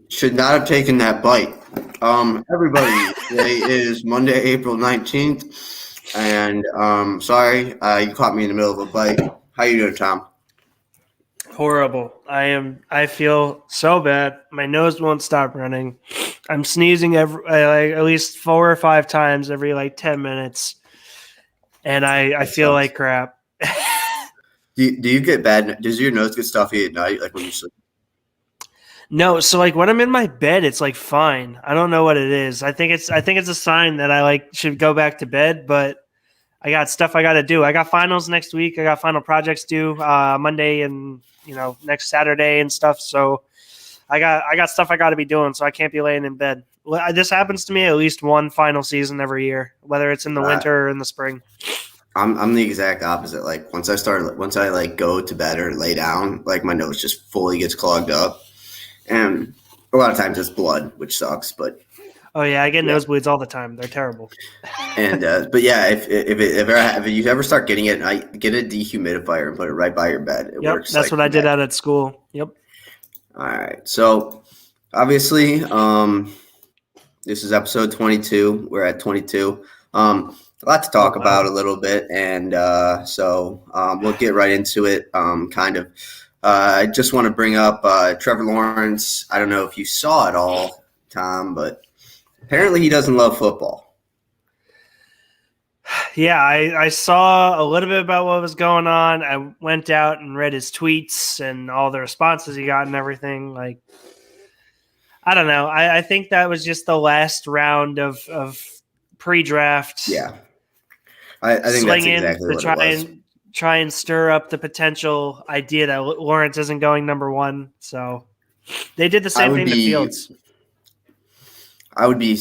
Should not have taken that bite. Everybody, today is Monday, April 19th, and sorry, you caught me in the middle of a bite. How you doing, Tom? Horrible. I feel so bad. My nose won't stop running. I'm sneezing at least 4 or 5 times every 10 minutes, and I That feel sucks. like crap. Do you get bad? Does your nose get stuffy at night, like when you sleep? No, so when I'm in my bed, it's fine. I don't know what it is. I think it's a sign that I should go back to bed, but I got stuff I got to do. I got finals next week. I got final projects due Monday and next Saturday and stuff. So I got stuff I got to be doing. So I can't be laying in bed. This happens to me at least one final season every year, whether it's in the winter or in the spring. I'm the exact opposite. Like once I go to bed or lay down, like my nose just fully gets clogged up, and a lot of times it's blood, which sucks. But Oh yeah, I get yeah. nosebleeds all the time. They're terrible. And but yeah, if you ever start getting it, get a dehumidifier and put it right by your bed. It Yep, works that's like what I did magic. out at school. Yep. All right, so obviously, this is episode 22. We're at 22. A lot to Oh talk wow. about a little bit, and so we'll get right into it. I just want to bring up Trevor Lawrence. I don't know if you saw it all, Tom, but apparently he doesn't love football. Yeah, I saw a little bit about what was going on. I went out and read his tweets and all the responses he got and everything. I don't know. I think that was just the last round of pre-draft Yeah, I think that's slinging exactly to what it was. try and stir up the potential idea that Lawrence isn't going number one. So they did the I same would thing to be Fields. I would be,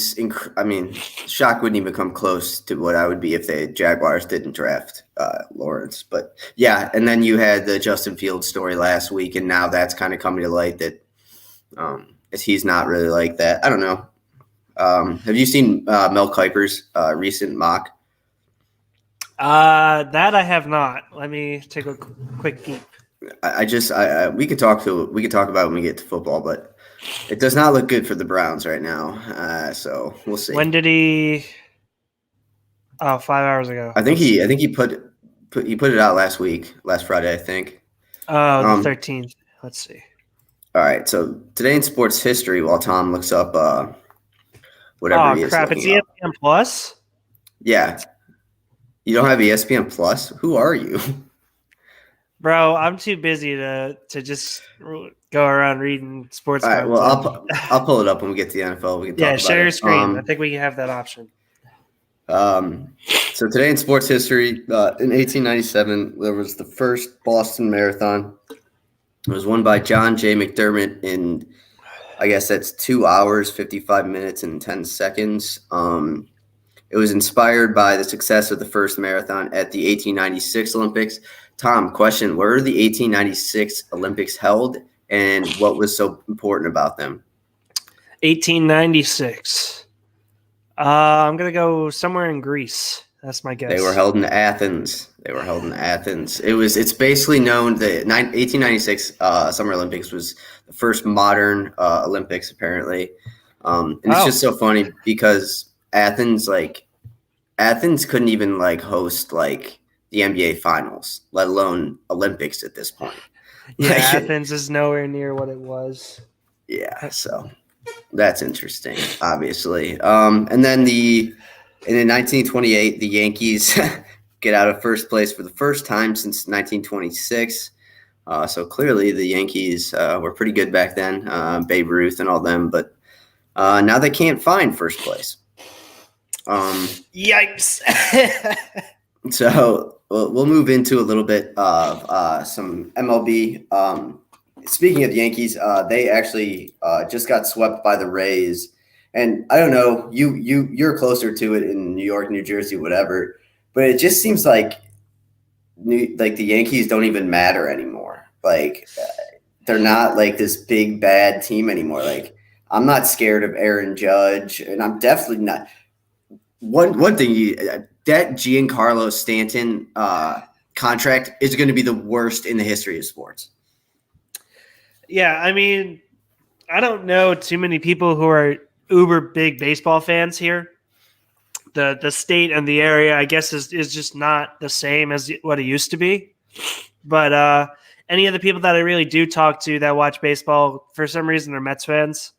I mean, shock wouldn't even come close to what I would be if the Jaguars didn't draft Lawrence. But yeah, and then you had the Justin Fields story last week, and now that's kind of coming to light that he's not really like that. I don't know. Have you seen Mel Kiper's recent mock? That I have not. Let me take a quick peek. We could talk about it when we get to football, but it does not look good for the Browns right now. So we'll see. When did he? Oh, 5 hours ago. I think he put it out last Friday, I think. Oh, the 13th. Let's see. All right, so today in sports history, while Tom looks up whatever he is crap! It's looking up. ESPN Plus. Yeah, you don't have ESPN Plus. Who are you, bro? I'm too busy to just go around reading sports. All right, well, I'll pull it up when we get to the NFL. We can talk about share your it. screen. I think we have that option. So today in sports history, in 1897, there was the first Boston Marathon. It was won by John J. McDermott in, I guess that's 2 hours, 55 minutes, and 10 seconds. It was inspired by the success of the first marathon at the 1896 Olympics. Tom, question, where were the 1896 Olympics held, and what was so important about them? 1896. I'm going to go somewhere in Greece. That's my guess. They were held in Athens. It's basically known that 1896 Summer Olympics was the first modern Olympics, apparently. And it's just so funny because Athens couldn't even host the NBA finals, let alone Olympics at this point. Yeah, Athens is nowhere near what it was. Yeah, so that's interesting, obviously. And then in 1928, the Yankees get out of first place for the first time since 1926. So clearly the Yankees were pretty good back then, Babe Ruth and all them, but now they can't find first place. Yikes. So we'll move into a little bit of some MLB. Speaking of the Yankees, they actually just got swept by the Rays. And I don't know, you're closer to it in New York, New Jersey, whatever, but it just seems like the Yankees don't even matter anymore. They're not this big bad team anymore. I'm not scared of Aaron Judge, and I'm definitely not. One thing, that Giancarlo Stanton contract is going to be the worst in the history of sports. Yeah, I mean, I don't know too many people who are uber big baseball fans here. The state and the area, I guess, is just not the same as what it used to be. But any of the people that I really do talk to that watch baseball, for some reason, are Mets fans.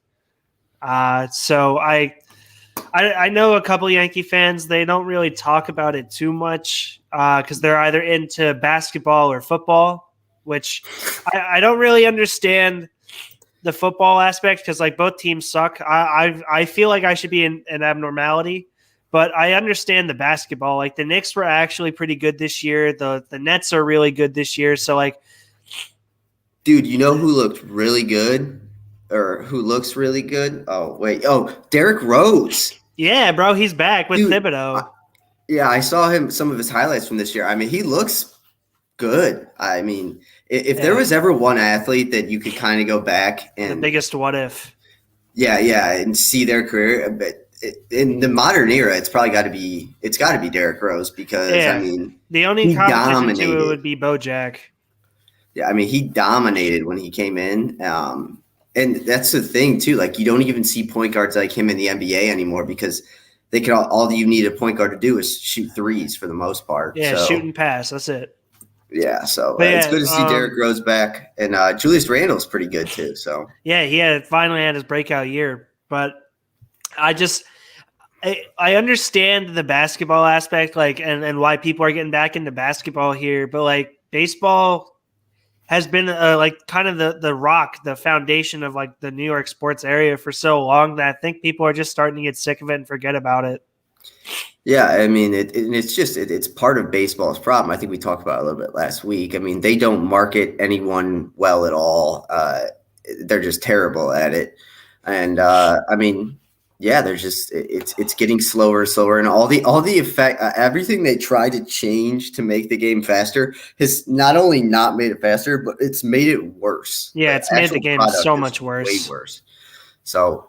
So I know a couple Yankee fans. They don't really talk about it too much because they're either into basketball or football, which I don't really understand the football aspect because like both teams suck. I feel like I should be an abnormality. But I understand the basketball. Like the Knicks were actually pretty good this year. The Nets are really good this year. So like, dude, you know who looked really good, or who looks really good? Oh wait, Derrick Rose. Yeah, bro, he's back with Thibodeau. I saw some of his highlights from this year. I mean, he looks good. I mean, if there was ever one athlete that you could kind of go back and the biggest what if. Yeah, and see their career, but in the modern era, it's got to be Derrick Rose because I mean the only competition to it would be Bojack. Yeah, I mean he dominated when he came in, and that's the thing too. Like you don't even see point guards like him in the NBA anymore because they can all you need a point guard to do is shoot threes for the most part. Yeah, shoot and pass. That's it. Yeah, so it's good to see Derrick Rose back, and Julius Randle's pretty good too. So yeah, he finally had his breakout year, but I understand the basketball aspect, like, and why people are getting back into basketball here, but like baseball has been like kind of the rock, the foundation of like the New York sports area for so long that I think people are just starting to get sick of it and forget about it. Yeah, I mean, it's part of baseball's problem. I think we talked about it a little bit last week. I mean, they don't market anyone well at all. They're just terrible at it. And I mean, yeah, they're just it's getting slower, and all the effect, everything they try to change to make the game faster has not only not made it faster, but it's made it worse. Yeah, it's made the game so much worse. Way worse. So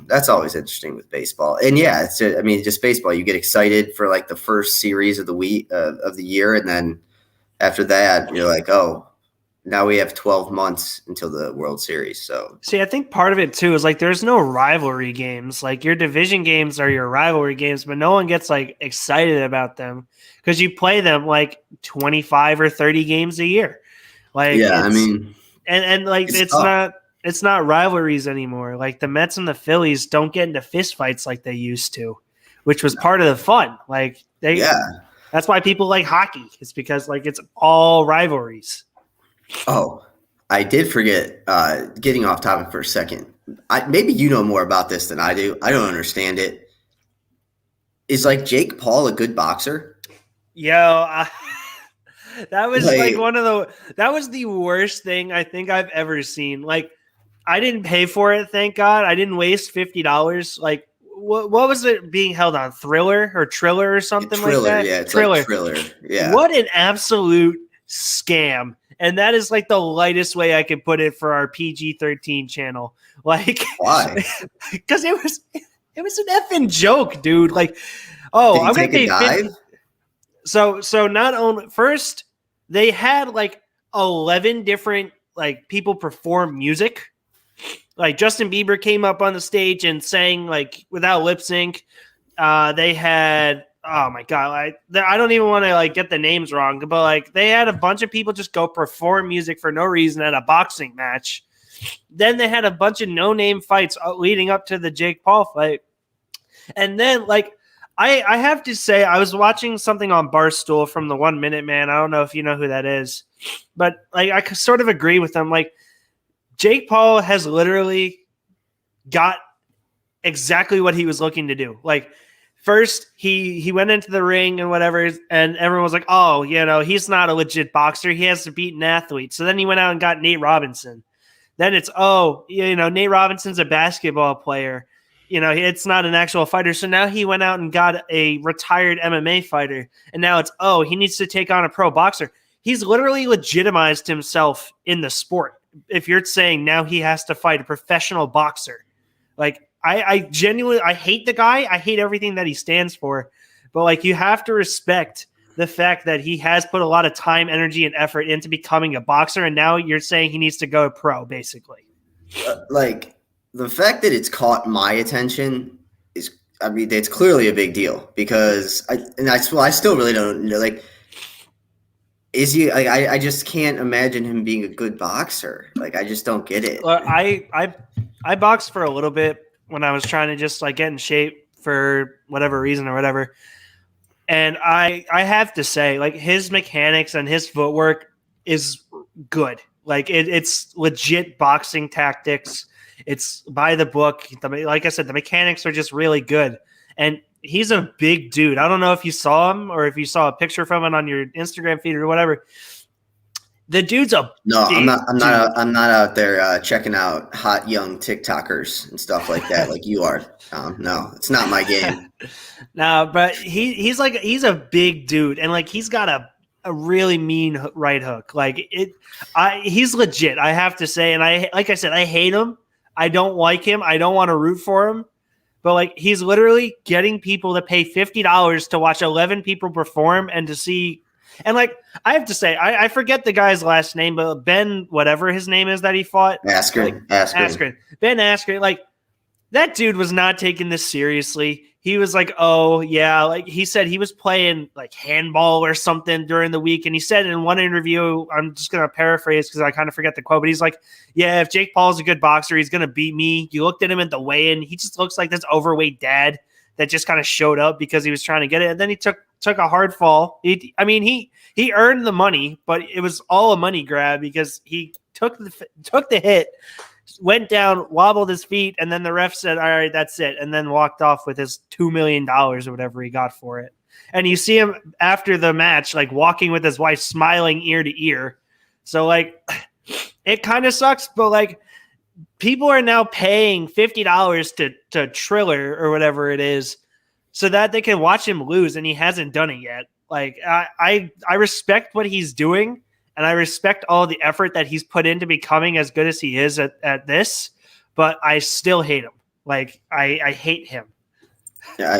that's always interesting with baseball. And yeah, just baseball. You get excited for like the first series of the week of the year, and then after that, you're like, oh, now we have 12 months until the World Series. So see, I think part of it too is like there's no rivalry games. Like your division games are your rivalry games, but no one gets like excited about them because you play them like 25 or 30 games a year. Like yeah, I mean, and like it's not rivalries anymore. Like the Mets and the Phillies don't get into fistfights like they used to, which was part of the fun. Like that's why people like hockey. It's because like it's all rivalries. Oh, I did forget, getting off topic for a second. Maybe you know more about this than I do. I don't understand it. Is like Jake Paul a good boxer? Yo, that was that was the worst thing I think I've ever seen. Like, I didn't pay for it, thank God. I didn't waste $50. Like, what was it being held on? Triller or something like that? Yeah, it's Triller. Like Triller. Yeah. What an absolute scam. And that is like the lightest way I could put it for our PG-13 channel. Like, why? Because it was an effing joke, dude. Like, oh, I'm gonna pay 50. So not only first they had like 11 different like people perform music. Like Justin Bieber came up on the stage and sang like without lip sync. They had. Oh my God. I don't even want to like get the names wrong, but like they had a bunch of people just go perform music for no reason at a boxing match. Then they had a bunch of no-name fights leading up to the Jake Paul fight. And then like, I have to say, I was watching something on Barstool from the 1 Minute Man. I don't know if you know who that is, but like, I sort of agree with them. Like Jake Paul has literally got exactly what he was looking to do. Like, first, he went into the ring and whatever, and everyone was like, oh, he's not a legit boxer. He has to beat an athlete. So then he went out and got Nate Robinson. Then it's, Nate Robinson's a basketball player. It's not an actual fighter. So now he went out and got a retired MMA fighter. And now it's, he needs to take on a pro boxer. He's literally legitimized himself in the sport. If you're saying now he has to fight a professional boxer. Like, I genuinely hate the guy. I hate everything that he stands for. But like you have to respect the fact that he has put a lot of time, energy, and effort into becoming a boxer. And now you're saying he needs to go pro, basically. Like the fact that it's caught my attention is, I mean, it's clearly a big deal because I still really don't know, like, is he, like, I just can't imagine him being a good boxer. Like, I just don't get it. Well, I boxed for a little bit when I was trying to just like get in shape for whatever reason or whatever. And I have to say, like, his mechanics and his footwork is good. Like it's legit boxing tactics. It's by the book. Like I said, the mechanics are just really good. And he's a big dude. I don't know if you saw him or if you saw a picture from him on your Instagram feed or whatever. The dude's a No, big I'm not out there checking out hot young TikTokers and stuff like that, like you are. No, it's not my game. No, but he's a big dude, and like he's got a really mean right hook. Like he's legit. I have to say, and like I said, I hate him. I don't like him. I don't want to root for him. But like he's literally getting people to pay $50 to watch 11 people perform and to see. And like I have to say, I forget the guy's last name, but Ben, whatever his name is that he fought, Askren. Ben Askren. Like that dude was not taking this seriously. He was like, oh yeah, like he said he was playing like handball or something during the week, and he said in one interview, I'm just gonna paraphrase because I kind of forget the quote, but he's like, yeah, if Jake Paul's a good boxer, he's gonna beat me. You looked at him at the weigh-in, he just looks like this overweight dad that just kind of showed up because he was trying to get it, and then he took a hard fall. He earned the money, but it was all a money grab because he took the hit, went down, wobbled his feet, and then the ref said, all right, that's it, and then walked off with his $2 million or whatever he got for it. And you see him after the match, like walking with his wife, smiling ear to ear. So like it kind of sucks, but like people are now paying $50 to Triller or whatever it is so that they can watch him lose, and he hasn't done it yet. Like I respect what he's doing, and I respect all the effort that he's put into becoming as good as he is at this, but I still hate him. Like I hate him. Yeah,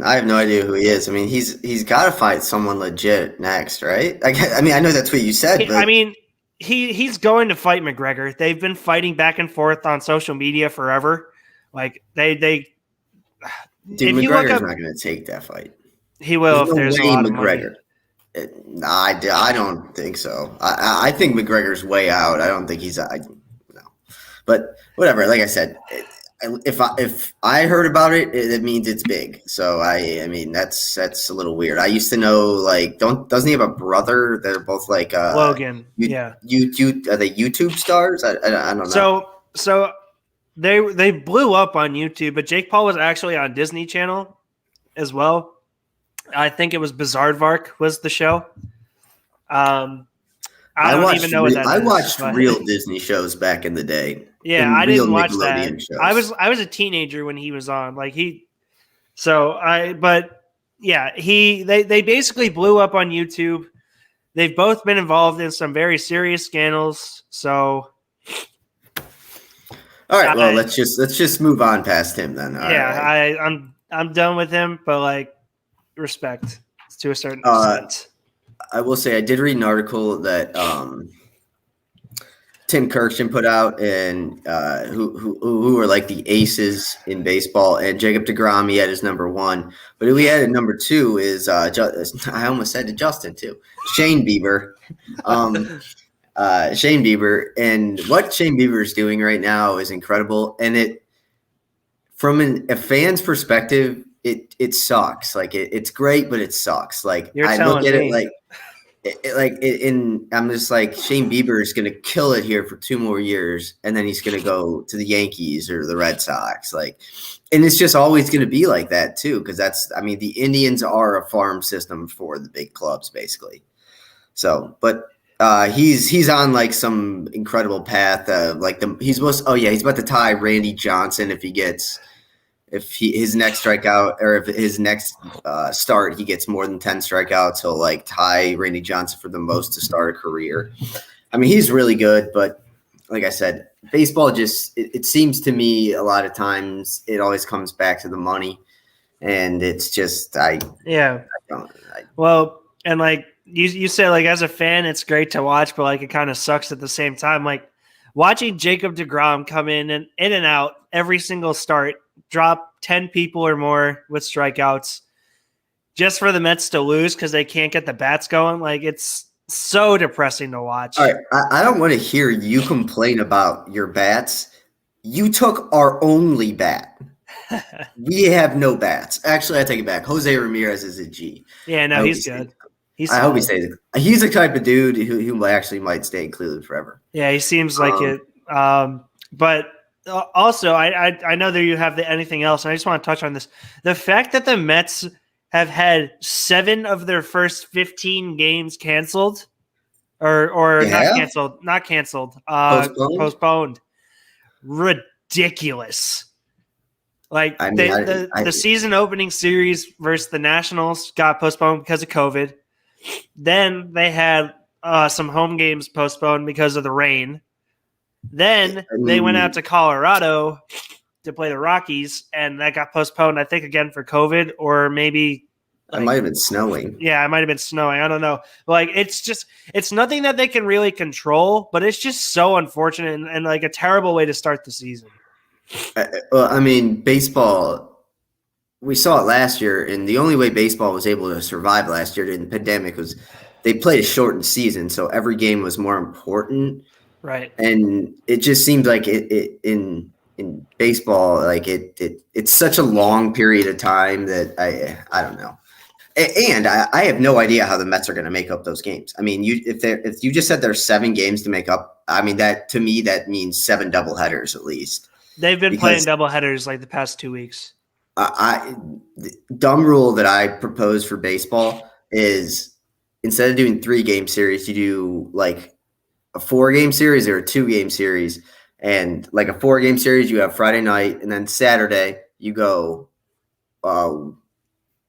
I have no idea who he is. I mean, he's got to fight someone legit next, right? I mean, I know that's what you said, but I mean, he's going to fight McGregor. They've been fighting back and forth on social media forever. Like they dude, McGregor's not going to take that fight. He will if there's a lot of money. I don't think so. I think McGregor's way out. I don't think he's no. But whatever. Like I said, if I heard about it, it means it's big. So I mean that's a little weird. I used to know, like, doesn't he have a brother? They're both like Logan. Yeah. YouTube, are they YouTube stars? I don't know. So they blew up on YouTube, but Jake Paul was actually on Disney Channel as well. I think it was Bizarrevark was the show. I don't even know what that is. I watched real Disney shows back in the day. Yeah, I didn't watch that. Shows. I was a teenager when he was on. But yeah, they basically blew up on YouTube. They've both been involved in some very serious scandals. So all right, well, let's just move on past him then. Right. I'm done with him, but like respect to a certain extent. I will say I did read an article that Tim Kirkson put out, and who are like the aces in baseball, and Jacob deGrom, he had his number one, but who he had at number two is I almost said to Justin too, Shane Bieber. Shane Bieber, and what Shane Bieber is doing right now is incredible, and it from a fan's perspective, it sucks. Like it's great, but it sucks. Like I look at it I'm just like, Shane Bieber is going to kill it here for 2 more years, and then he's going to go to the Yankees or the Red Sox. Like, and it's just always going to be like that too, because the Indians are a farm system for the big clubs, basically. So, but he's on like some incredible path. He's about to tie Randy Johnson if his next strikeout, or if his next start, he gets more than 10 strikeouts, he'll like tie Randy Johnson for the most to start a career. I mean, he's really good, but like I said, baseball it seems to me a lot of times it always comes back to the money, and it's just well, and like you say, like as a fan, it's great to watch, but like it kind of sucks at the same time. Like watching Jacob deGrom come in and out every single start, drop 10 people or more with strikeouts, just for the Mets to lose because they can't get the bats going. Like, it's so depressing to watch. All right, I don't want to hear you complain about your bats. You took our only bat. We have no bats. Actually, I take it back. Jose Ramirez is a G. Yeah, no, he's good. I hope he stays. He's the type of dude who actually might stay in Cleveland forever. Yeah, he seems like it. But also, I know that you have anything else, and I just want to touch on this. The fact that the Mets have had 7 of their first 15 games canceled, or not canceled, postponed. Ridiculous. Like, the season opening series versus the Nationals got postponed because of COVID. Then they had some home games postponed because of the rain. Then they went out to Colorado to play the Rockies, and that got postponed, I think, again for COVID, or maybe it might have been snowing. Yeah, it might have been snowing. I don't know. Like, it's nothing that they can really control, but it's just so unfortunate and like a terrible way to start the season. Well, I mean, baseball, we saw it last year, and the only way baseball was able to survive last year in the pandemic was they played a shortened season, so every game was more important. Right. And it just seems like it in baseball, like it's such a long period of time that I don't know. And I have no idea how the Mets are going to make up those games. I mean, if you just said there's 7 games to make up, I mean, that to me that means 7 doubleheaders at least. They've been playing doubleheaders like the past 2 weeks. The dumb rule that I propose for baseball is instead of doing 3-game series, you do like a 4-game series or a 2-game series. And like a 4-game series, you have Friday night, and then Saturday you go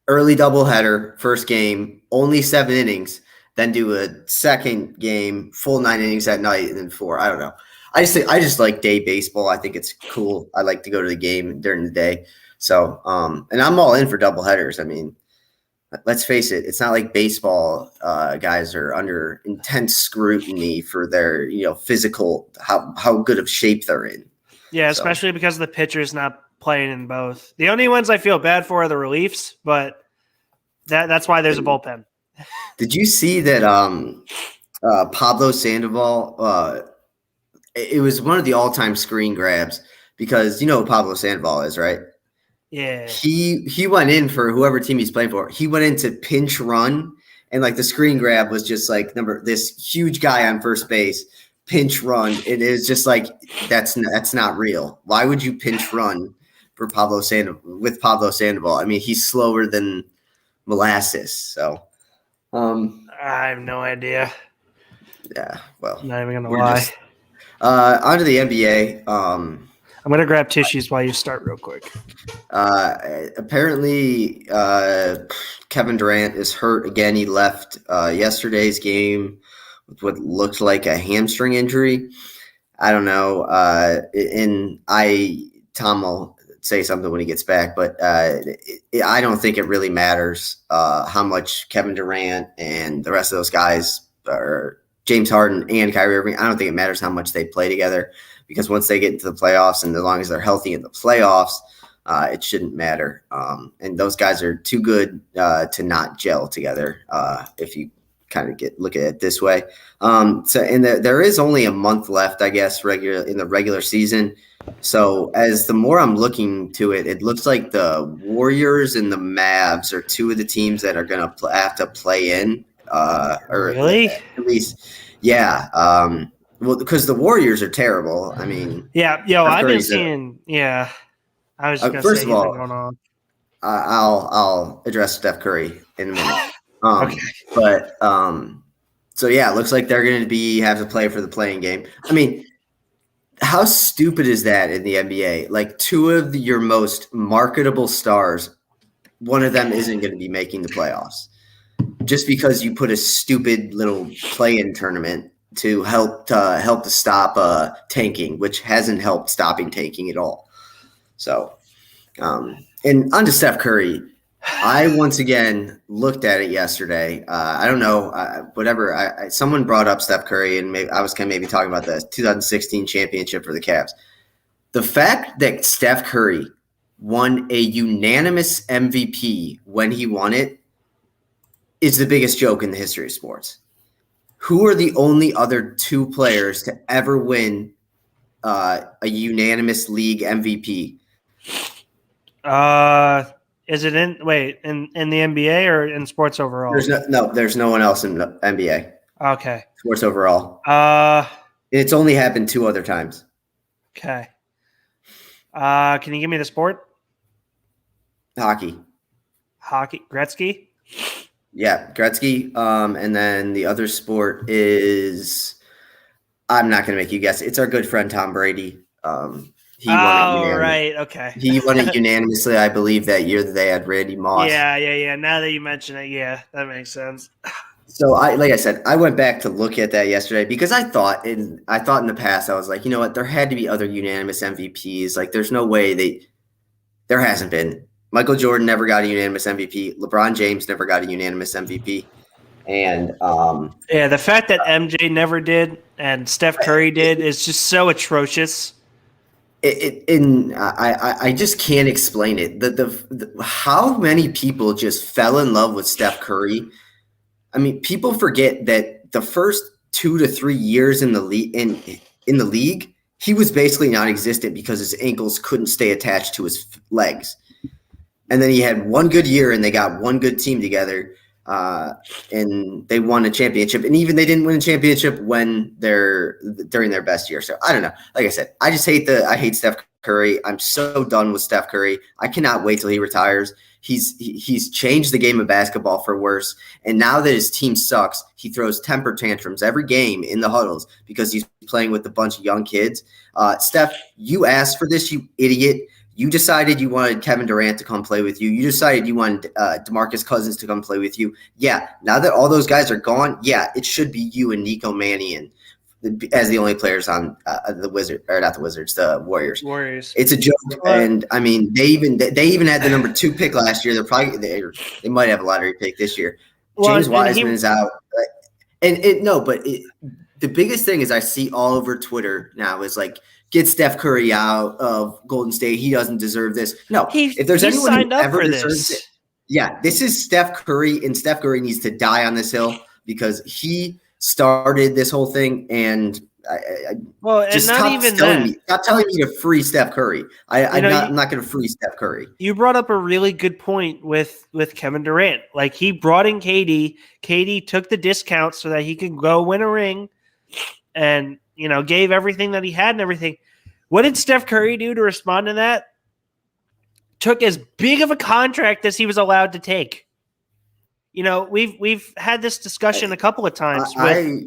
early doubleheader, first game, only 7 innings, then do a second game, full 9 innings at night, and then 4. I don't know. I just like day baseball. I think it's cool. I like to go to the game during the day. So, and I'm all in for doubleheaders. I mean, let's face it, it's not like baseball guys are under intense scrutiny for their, physical, how good of shape they're in. Yeah, especially because the pitcher's not playing in both. The only ones I feel bad for are the reliefs, but that's why there's a bullpen. Did you see that Pablo Sandoval, it was one of the all-time screen grabs because you know who Pablo Sandoval is, right? Yeah. He went in for whoever team he's playing for. He went into pinch run, and like the screen grab was just like this huge guy on first base, pinch run. It is just like that's not real. Why would you pinch run for Pablo Sandoval? I mean, he's slower than molasses. So I have no idea. Yeah, well, I'm not even gonna lie. On to the NBA. I'm going to grab tissues while you start real quick. Apparently, Kevin Durant is hurt again. He left yesterday's game with what looked like a hamstring injury. I don't know. Tom will say something when he gets back, but I don't think it really matters how much Kevin Durant and the rest of those guys, or James Harden and Kyrie Irving, I don't think it matters how much they play together. Because once they get into the playoffs, and as long as they're healthy in the playoffs, it shouldn't matter. And those guys are too good to not gel together. If you kind of look at it this way. There is only a month left, I guess, in the regular season. So as the more I'm looking to it, it looks like the Warriors and the Mavs are 2 of the teams that are going to have to play in. Really? At least, yeah. Well, because the Warriors are terrible. I mean, yeah, I've been seeing. Yeah, I was just gonna first say of all, going on. I'll address Steph Curry in a minute. Okay. But so yeah, it looks like they're going to have to play for the playing game. I mean, how stupid is that in the NBA? Like 2 of your most marketable stars, one of them isn't going to be making the playoffs just because you put a stupid little play-in tournament to help to stop tanking, which hasn't helped stopping tanking at all. So, and on to Steph Curry. I once again looked at it yesterday. I don't know, whatever. Someone brought up Steph Curry, and I was kind of maybe talking about the 2016 championship for the Cavs. The fact that Steph Curry won a unanimous MVP when he won it is the biggest joke in the history of sports. Who are the only other two players to ever win a unanimous league MVP? Is it in the NBA or in sports overall? There's no one else in the NBA. Okay. Sports overall. It's only happened 2 other times. Okay. Can you give me the sport? Hockey. Gretzky? Yeah, Gretzky. And then the other sport is, I'm not going to make you guess. It's our good friend Tom Brady. He won it right. Okay. He won it unanimously, I believe, that year that they had Randy Moss. Yeah. Now that you mention it, yeah, that makes sense. So like I said, I went back to look at that yesterday because I thought in the past, I was like, you know what, there had to be other unanimous MVPs. Like, there's no way there hasn't been. Michael Jordan never got a unanimous MVP. LeBron James never got a unanimous MVP. And the fact that MJ never did and Steph Curry did is just so atrocious. I just can't explain it. How many people just fell in love with Steph Curry. I mean, people forget that the first 2 to 3 years in the league, he was basically non-existent because his ankles couldn't stay attached to his legs. And then he had one good year, and they got one good team together, and they won a championship. And even they didn't win a championship during their best year. So I don't know. Like I said, I hate Steph Curry. I'm so done with Steph Curry. I cannot wait till he retires. He's changed the game of basketball for worse. And now that his team sucks, he throws temper tantrums every game in the huddles because he's playing with a bunch of young kids. Steph, you asked for this, you idiot. You decided you wanted Kevin Durant to come play with you. You decided you wanted DeMarcus Cousins to come play with you. Yeah, now that all those guys are gone, yeah, it should be you and Nico Mannion as the only players on the Warriors. It's a joke, and I mean they even had the number 2 pick last year. They might have a lottery pick this year. James Wiseman is out, the biggest thing is I see all over Twitter now is like, get Steph Curry out of Golden State. He doesn't deserve this. No, if there's anyone who ever deserves it, yeah, this is Steph Curry, and Steph Curry needs to die on this hill because he started this whole thing. And stop telling me to free Steph Curry. I'm not going to free Steph Curry. You brought up a really good point with Kevin Durant. Like, he brought in KD. KD took the discount so that he could go win a ring, and gave everything that he had and everything. What did Steph Curry do to respond to that? Took as big of a contract as he was allowed to take. We've had this discussion a couple of times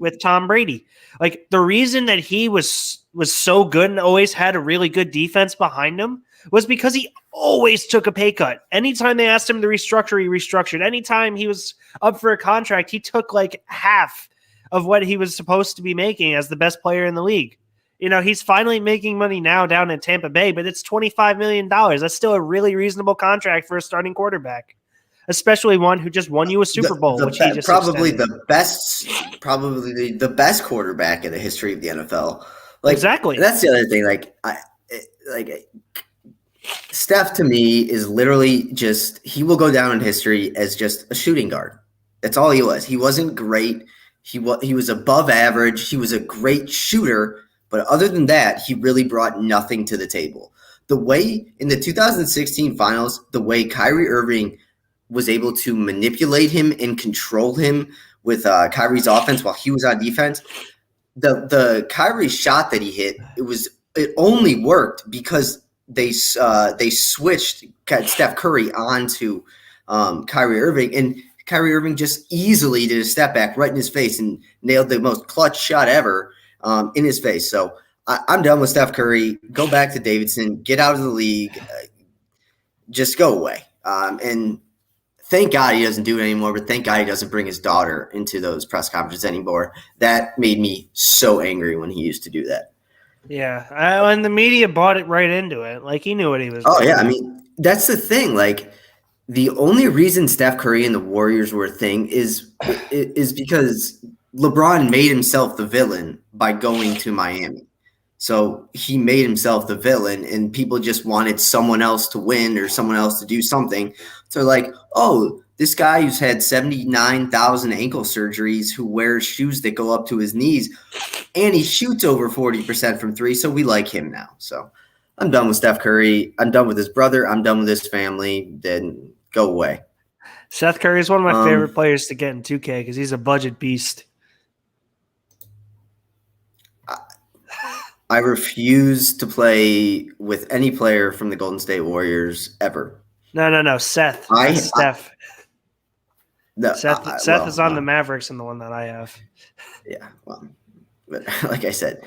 with Tom Brady. Like, the reason that he was so good and always had a really good defense behind him was because he always took a pay cut. Anytime they asked him to restructure, he restructured. Anytime he was up for a contract, he took like half of what he was supposed to be making as the best player in the league. He's finally making money now down in Tampa Bay, but it's $25 million. That's still a really reasonable contract for a starting quarterback, especially one who just won you a Super Bowl, which he just probably extended. the best quarterback in the history of the NFL. Like, exactly. That's the other thing. Steph to me is literally he will go down in history as just a shooting guard. That's all he was. He wasn't great. He was above average. He was a great shooter, but other than that, he really brought nothing to the table. The way in the 2016 finals, the way Kyrie Irving was able to manipulate him and control him with Kyrie's offense while he was on defense, the Kyrie shot that he hit, it only worked because they switched Steph Curry onto Kyrie Irving, and Kyrie Irving just easily did a step back right in his face and nailed the most clutch shot ever in his face. So I'm done with Steph Curry. Go back to Davidson. Get out of the league. Just go away. And thank God he doesn't do it anymore, but thank God he doesn't bring his daughter into those press conferences anymore. That made me so angry when he used to do that. Yeah, and the media bought it right into it. Like, he knew what he was doing. Oh, yeah. I mean, that's the thing. Like, the only reason Steph Curry and the Warriors were a thing is because LeBron made himself the villain by going to Miami. So he made himself the villain, and people just wanted someone else to win or someone else to do something. So like, oh, this guy who's had 79,000 ankle surgeries, who wears shoes that go up to his knees, and he shoots over 40% from three, so we like him now. So I'm done with Steph Curry. I'm done with his brother. I'm done with his family. Then go away. Seth Curry is one of my favorite players to get in 2K because he's a budget beast. I refuse to play with any player from the Golden State Warriors ever. No. Seth. Steph. Seth is on the Mavericks and the one that I have. Yeah, well, but like I said,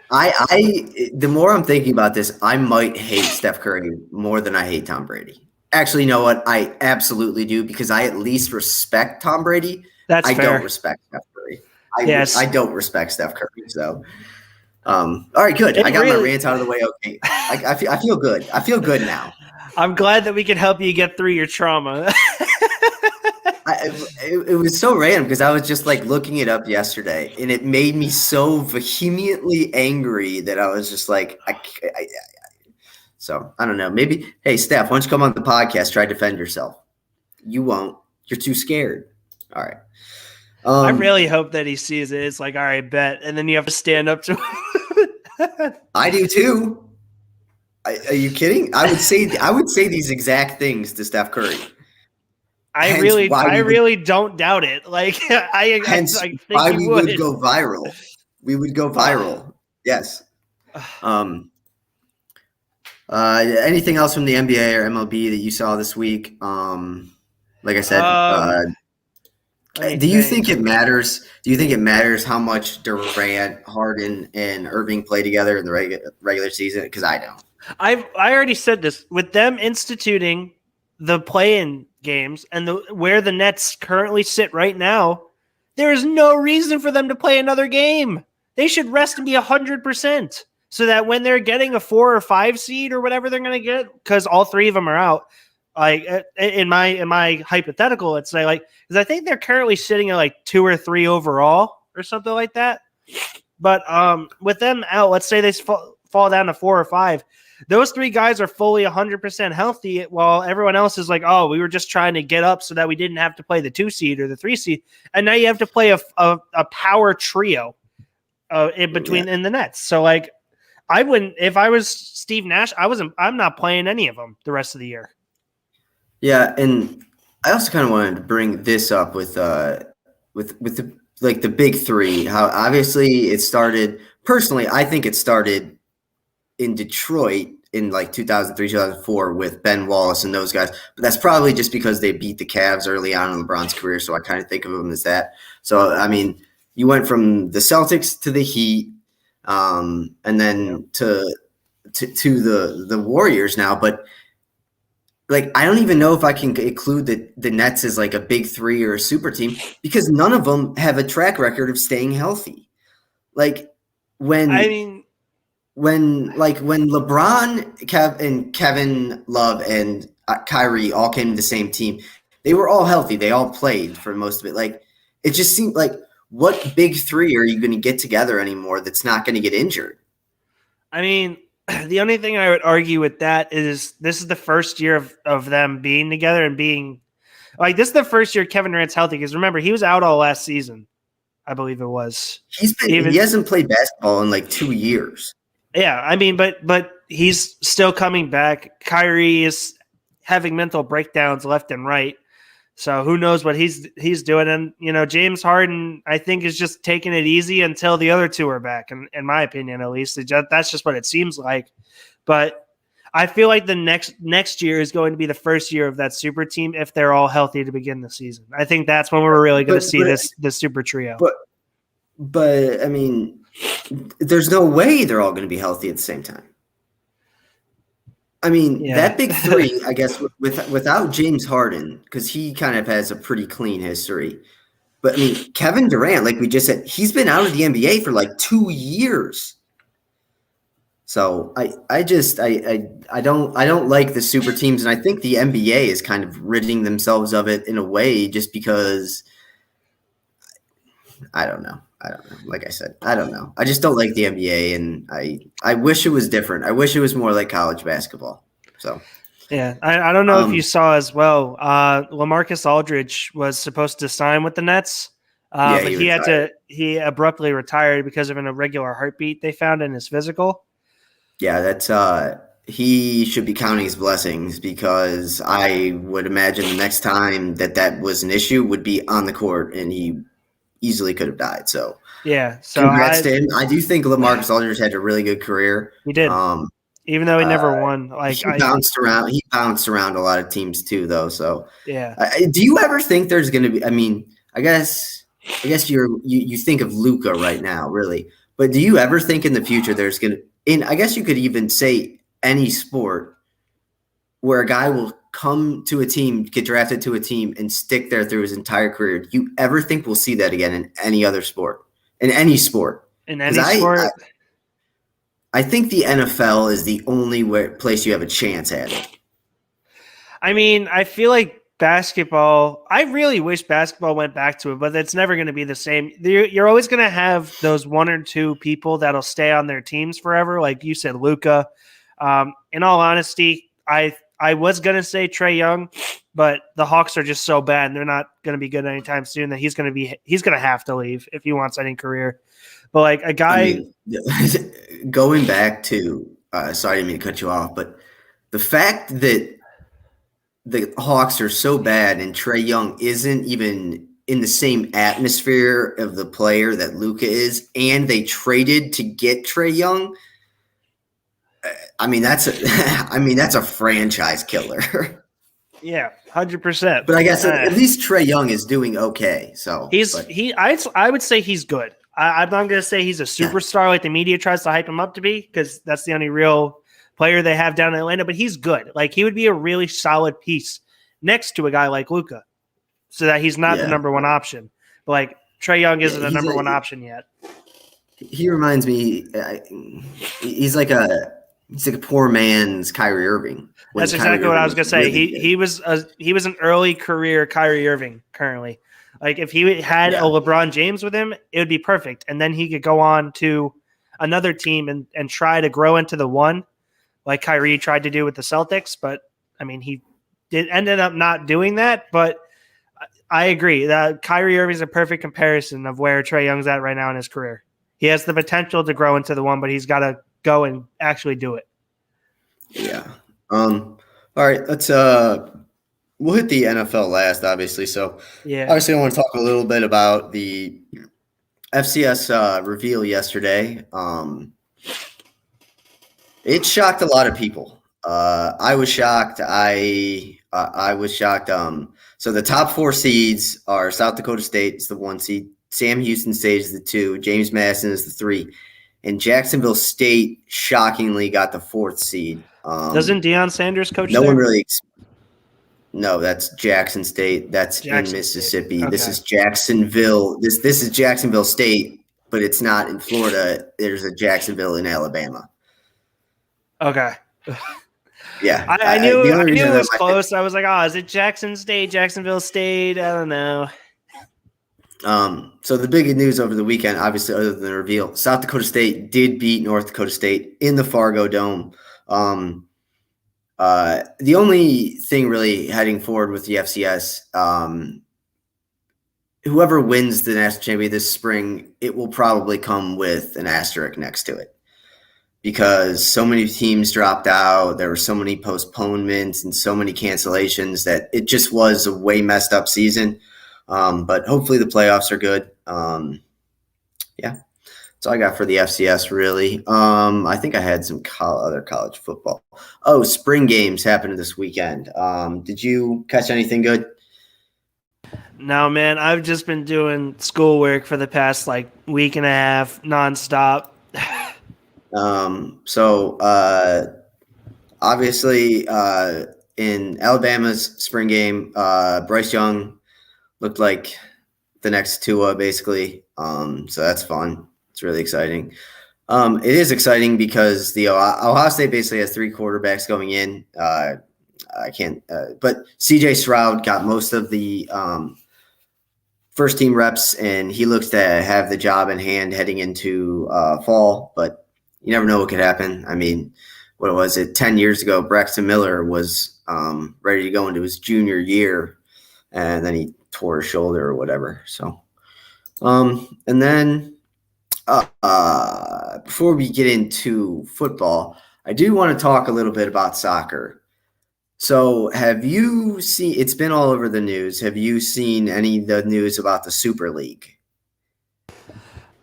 the more I'm thinking about this, I might hate Steph Curry more than I hate Tom Brady. Actually, you know what? I absolutely do, because I at least respect Tom Brady. That's fair. I don't respect Steph Curry. I don't respect Steph Curry. So, all right, good. I got my rant out of the way. Okay, I feel good. I feel good now. I'm glad that we can help you get through your trauma. It was so random because I was just like looking it up yesterday, and it made me so vehemently angry that I was just like, so I don't know. Maybe, hey, Steph, why don't you come on the podcast, try to defend yourself? You won't. You're too scared. All right. I really hope that he sees it. It's like, all right, bet. And then you have to stand up to him. I do too. Are you kidding? I would say these exact things to Steph Curry. I really don't doubt it. Like I think why we would go viral. We would go viral. Yes. Anything else from the NBA or MLB that you saw this week? Like I said, do you think it matters? Do you think it matters how much Durant, Harden, and Irving play together in the regular season? Because I don't. I already said this. With them instituting the play-in games and where the Nets currently sit right now, there is no reason for them to play another game. They should rest and be 100%, so that when they're getting a 4 or 5 seed or whatever they're going to get, because all 3 of them are out. Like in my hypothetical, it's like because I think they're currently sitting at like 2 or 3 overall or something like that. But with them out, let's say they fall down to 4 or 5. Those 3 guys are fully 100% healthy, while everyone else is like, oh, we were just trying to get up so that we didn't have to play the 2 seed or the 3 seed, and now you have to play a power trio in between in the Nets. So like, I wouldn't, if I was Steve Nash, I'm not playing any of them the rest of the year. Yeah, and I also kind of wanted to bring this up with the big 3. How obviously it started. Personally, I think it started in Detroit in like 2003, 2004 with Ben Wallace and those guys. But that's probably just because they beat the Cavs early on in LeBron's career, so I kind of think of them as that. So I mean, you went from the Celtics to the Heat, and then to the Warriors now, but. Like, I don't even know if I can include the Nets as like a big 3 or a super team, because none of them have a track record of staying healthy. Like when LeBron, Kevin Love, and Kyrie all came to the same team, they were all healthy. They all played for most of it. Like, it just seemed like, what big 3 are you going to get together anymore that's not going to get injured? I mean, the only thing I would argue with that is this is the first year of them being together and being like, this is the first year Kevin Durant's healthy, because remember, he was out all last season, I believe it was. He hasn't played basketball in like 2 years. Yeah, I mean, but he's still coming back. Kyrie is having mental breakdowns left and right. So who knows what he's doing. And, you know, James Harden, I think, is just taking it easy until the other 2 are back, in my opinion, at least. That's just what it seems like. But I feel like the next year is going to be the first year of that super team if they're all healthy to begin the season. I think that's when we're really going to see this super trio. But, I mean, there's no way they're all going to be healthy at the same time. I mean, that big 3, I guess, without James Harden, because he kind of has a pretty clean history. But, I mean, Kevin Durant, like we just said, he's been out of the NBA for like 2 years. So I don't like the super teams, and I think the NBA is kind of ridding themselves of it in a way, just because I don't know. I don't know. Like I said, I don't know. I just don't like the NBA, and I wish it was different. I wish it was more like college basketball. So Yeah, I don't know if you um, saw as well. LaMarcus Aldridge was supposed to sign with the Nets, yeah, but he retired. he abruptly retired because of an irregular heartbeat they found in his physical. Yeah, that's he should be counting his blessings, because I would imagine the next time that was an issue would be on the court, and he easily could have died. So Yeah, so congrats I to him. I do think LaMarcus Aldridge had a really good career. he did, Um, even though he uh, never won. Like he I bounced around. He bounced around a lot of teams too, though. So, yeah. do you ever think there's going to be? I mean, I guess you think of Luca right now, really, but do you ever think in the future there's going to? In I guess you could even say any sport where a guy will come to a team, get drafted to a team, and stick there through his entire career. Do you ever think we'll see that again in any other sport? In any sport? In Because any sport, I think the NFL is the only place you have a chance at it. I mean, I feel like basketball. I really wish basketball went back to it, but it's never going to be the same. You're always going to have those one or two people that'll stay on their teams forever, like you said, Luca. In all honesty, I was going to say Trey Young, but the Hawks are just so bad, and they're not going to be good anytime soon. That he's going to have to leave if he wants any career. But like a I guy, mean, going back to sorry, I didn't mean to cut you off, but the fact that the Hawks are so bad and Trey Young isn't even in the same atmosphere of the player that Luca is, and they traded to get Trey Young. I mean, that's a franchise killer. yeah, 100%. But I guess at least Trey Young is doing okay. So I would say he's good. I'm not going to say he's a superstar like the media tries to hype him up to be, because that's the only real player they have down in Atlanta. But he's good. Like he would be a really solid piece next to a guy like Luca, so that he's not the number one option. But like Trey Young isn't the number one option yet. He reminds me. He's like a poor man's Kyrie Irving. That's exactly what I was going to say. He was an early career Kyrie Irving currently. Like if he had a LeBron James with him, it would be perfect. And then he could go on to another team and try to grow into the one like Kyrie tried to do with the Celtics. But I mean, he ended up not doing that. But I agree that Kyrie Irving is a perfect comparison of where Trey Young's at right now in his career. He has the potential to grow into the one, but he's got to go and actually do it. Yeah. All right. Let's we'll hit the NFL last, obviously. So obviously I want to talk a little bit about the FCS reveal yesterday. It shocked a lot of people. I was shocked. I was shocked. So the top 4 seeds are South Dakota State is the 1 seed, Sam Houston State is the 2, James Madison is the 3, and Jacksonville State shockingly got the 4th seed. Doesn't Deion Sanders coach no there? one really No, that's Jackson State. That's in Mississippi. Okay. This is Jacksonville. This is Jacksonville State, but it's not in Florida. There's a Jacksonville in Alabama. Okay. Yeah. I knew it was close. I was like, oh, is it Jackson State, Jacksonville State? I don't know. So the big news over the weekend, obviously, other than the reveal, South Dakota State did beat North Dakota State in the Fargo Dome. The only thing really heading forward with the FCS, whoever wins the national championship this spring, it will probably come with an asterisk next to it, because so many teams dropped out. There were so many postponements and so many cancellations that it just was a way messed up season. But hopefully the playoffs are good. Yeah. That's all I got for the FCS, really. I think I had some other college football. Oh, spring games happened this weekend. Did you catch anything good? No, man. I've just been doing schoolwork for the past week and a half nonstop. Obviously, in Alabama's spring game, Bryce Young looked like the next Tua, basically. So that's fun. It's really exciting. It is exciting because the Ohio State basically has three quarterbacks going in. I can't, but CJ Stroud got most of the first team reps, and he looks to have the job in hand heading into fall. But you never know what could happen. I mean, what was it? 10 years ago, Braxton Miller was ready to go into his junior year, and then he tore his shoulder or whatever. So, and then before we get into football, I do want to talk a little bit about soccer. So, have you seen? It's been all over the news. Have you seen any of the news about the Super League?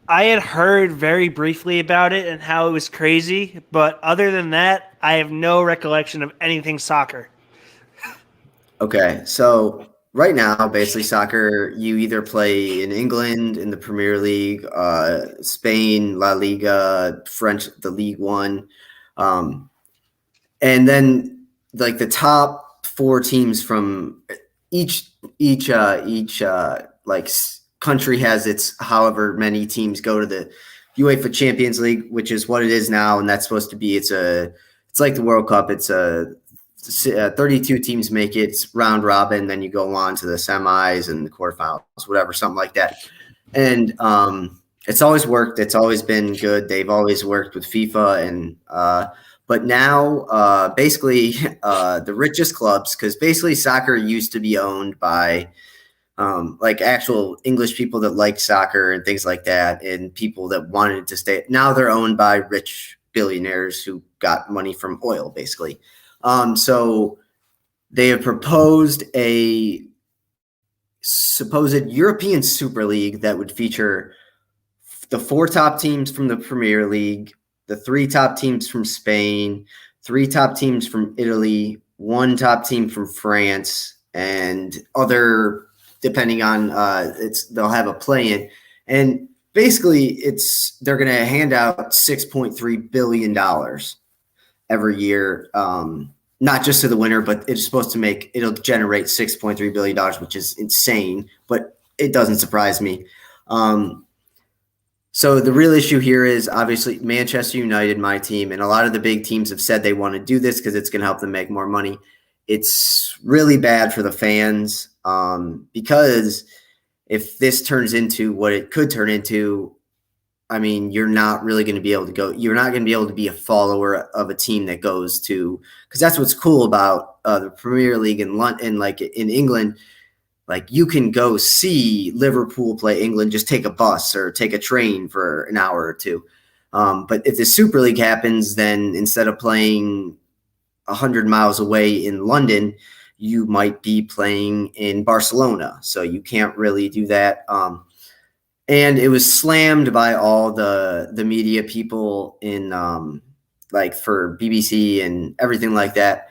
I had heard very briefly about it and how it was crazy, but other than that, I have no recollection of anything soccer. Okay, so right now, basically, soccer, you either play in England in the Premier League, Spain, La Liga, French, the League One, um, and then like the top four teams from each country has its however many teams go to the UEFA Champions League, which is what it is now, and that's supposed to be it's like the World Cup. It's a 32 teams make it. It's round robin, then you go on to the semis and the quarterfinals, whatever, something like that. And it's always worked. It's always been good. They've always worked with FIFA, and but now basically the richest clubs, because basically soccer used to be owned by like actual English people that liked soccer and things like that, and people that wanted to stay. Now they're owned by rich billionaires who got money from oil, basically. So they have proposed a supposed European Super League that would feature the four top teams from the Premier League, the three top teams from Spain, three top teams from Italy, one top team from France, and other depending on they'll have a play-in. And basically they're going to hand out $6.3 billion every year, not just to the winner, but it's supposed to it'll generate $6.3 billion, which is insane, but it doesn't surprise me. So the real issue here is obviously Manchester United, my team, and a lot of the big teams have said they want to do this because it's going to help them make more money. It's really bad for the fans because if this turns into what it could turn into, I mean, you're not really going to be able to go. You're not going to be able to be a follower of a team that goes to, because that's what's cool about the Premier League in London, like in England. Like you can go see Liverpool play England, just take a bus or take a train for an hour or two. But if the Super League happens, then instead of playing 100 miles away in London, you might be playing in Barcelona. So you can't really do that. And it was slammed by all the media people in like for BBC and everything like that.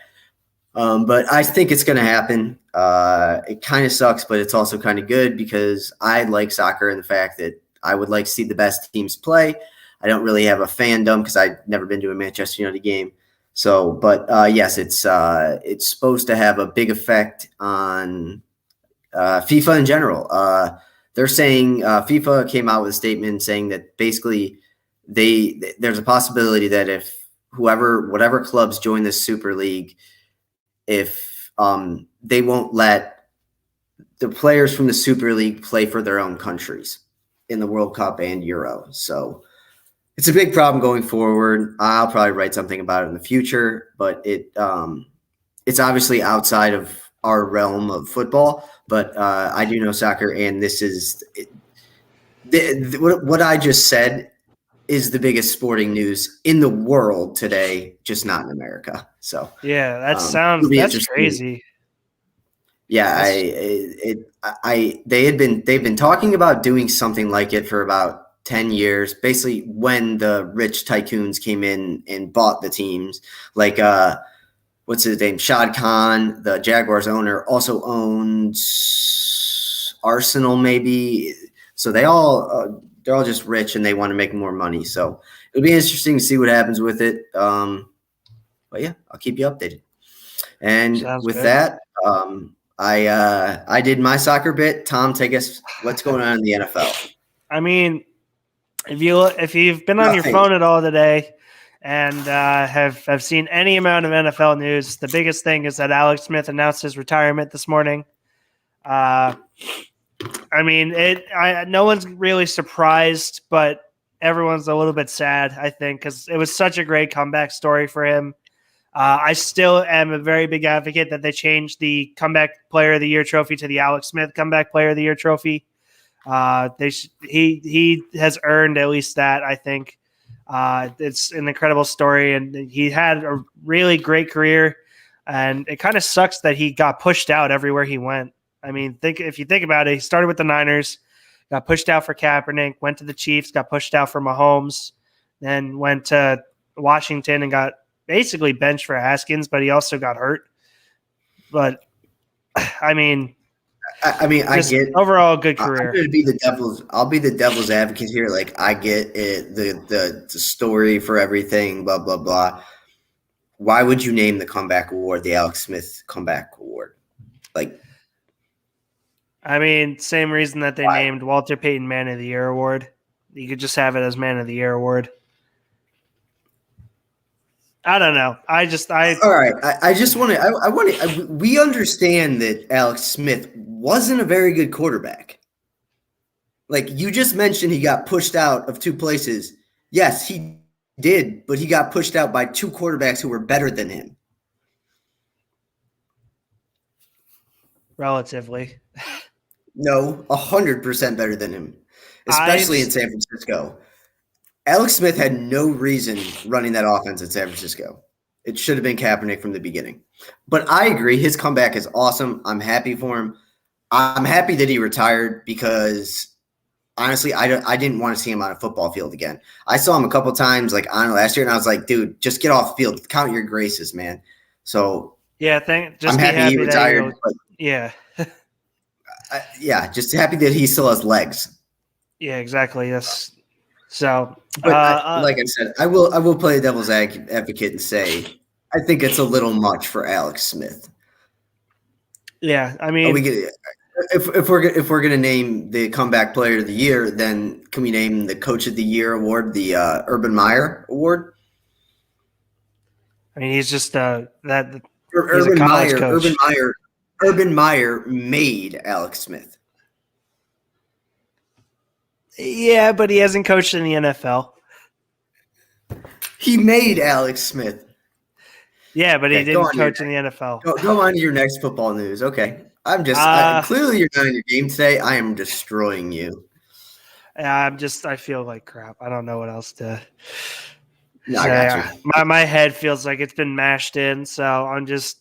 But I think it's going to happen. It kind of sucks, but it's also kind of good because I like soccer and the fact that I would like to see the best teams play. I don't really have a fandom because I've never been to a Manchester United game. So, but yes, it's supposed to have a big effect on FIFA in general. They're saying FIFA came out with a statement saying that basically there's a possibility that if whatever clubs join this Super League, if they won't let the players from the Super League play for their own countries in the World Cup and Euro. So it's a big problem going forward. I'll probably write something about it in the future, but it's obviously outside of our realm of football. But I do know soccer, and this is what I just said is the biggest sporting news in the world today, just not in America. So Yeah, it'll be that's interesting. crazy. Yeah, they've been talking about doing something like it for about 10 years. Basically, when the rich tycoons came in and bought the teams, like what's his name? Shad Khan, the Jaguars owner, also owns Arsenal, maybe. So they're all just rich and they want to make more money. So it'll be interesting to see what happens with it. But yeah, I'll keep you updated. And Sounds with good. that, I did my soccer bit. Tom, take us. What's going on in the NFL? I mean, If you've been on your Nothing. phone at all today and have seen any amount of NFL news, the biggest thing is that Alex Smith announced his retirement this morning. I mean, no one's really surprised, but everyone's a little bit sad, I think, because it was such a great comeback story for him. I still am a very big advocate that they changed the Comeback Player of the Year trophy to the Alex Smith Comeback Player of the Year trophy. He has earned at least that, I think. It's an incredible story, and he had a really great career, and it kind of sucks that he got pushed out everywhere he went. I mean, if you think about it, he started with the Niners, got pushed out for Kaepernick, went to the Chiefs, got pushed out for Mahomes, then went to Washington and got basically benched for Haskins, but he also got hurt. But I mean, I get overall good career. I'll be the devil's advocate here. Like, I get it, the story for everything, blah blah blah. Why would you name the comeback award the Alex Smith Comeback Award? Like, I mean, same reason that they named Walter Payton Man of the Year award. You could just have it as Man of the Year award. I don't know. All right. I just want to. We understand that Alex Smith wasn't a very good quarterback. Like, you just mentioned, he got pushed out of two places. Yes, he did, but he got pushed out by two quarterbacks who were better than him. Relatively. No, 100% better than him, especially in San Francisco. Alex Smith had no reason running that offense in San Francisco. It should have been Kaepernick from the beginning. But I agree, his comeback is awesome. I'm happy for him. I'm happy that he retired because, honestly, I didn't want to see him on a football field again. I saw him a couple times, like, on last year, and I was like, dude, just get off the field. Count your graces, man. So yeah, I'm happy he retired. Yeah. Just happy that he still has legs. Yeah, exactly. Yes. So, but like I said, I will play the devil's advocate and say I think it's a little much for Alex Smith. Yeah, I mean, if we're gonna name the Comeback Player of the Year, then can we name the Coach of the Year award the Urban Meyer Award? I mean, he's just that. Urban Meyer made Alex Smith. Yeah, but he hasn't coached in the NFL. He made Alex Smith. Yeah, but he didn't coach in the NFL. Go on to your next football news. Okay. I'm just clearly you're not in your game today. I am destroying you. I feel like crap. I don't know what else to no, say. I got you. My head feels like it's been mashed in, so I'm just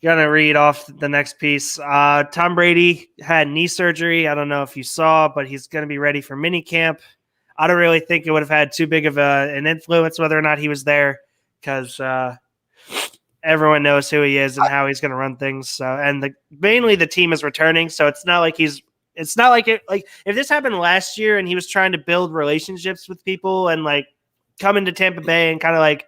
gonna read off the next piece. Tom Brady had knee surgery. I don't know if you saw, but he's gonna be ready for minicamp. I don't really think it would have had too big of an influence whether or not he was there, because everyone knows who he is and how he's going to run things. So, and mainly the team is returning, so it's not like if this happened last year and he was trying to build relationships with people and like come into Tampa Bay and kind of like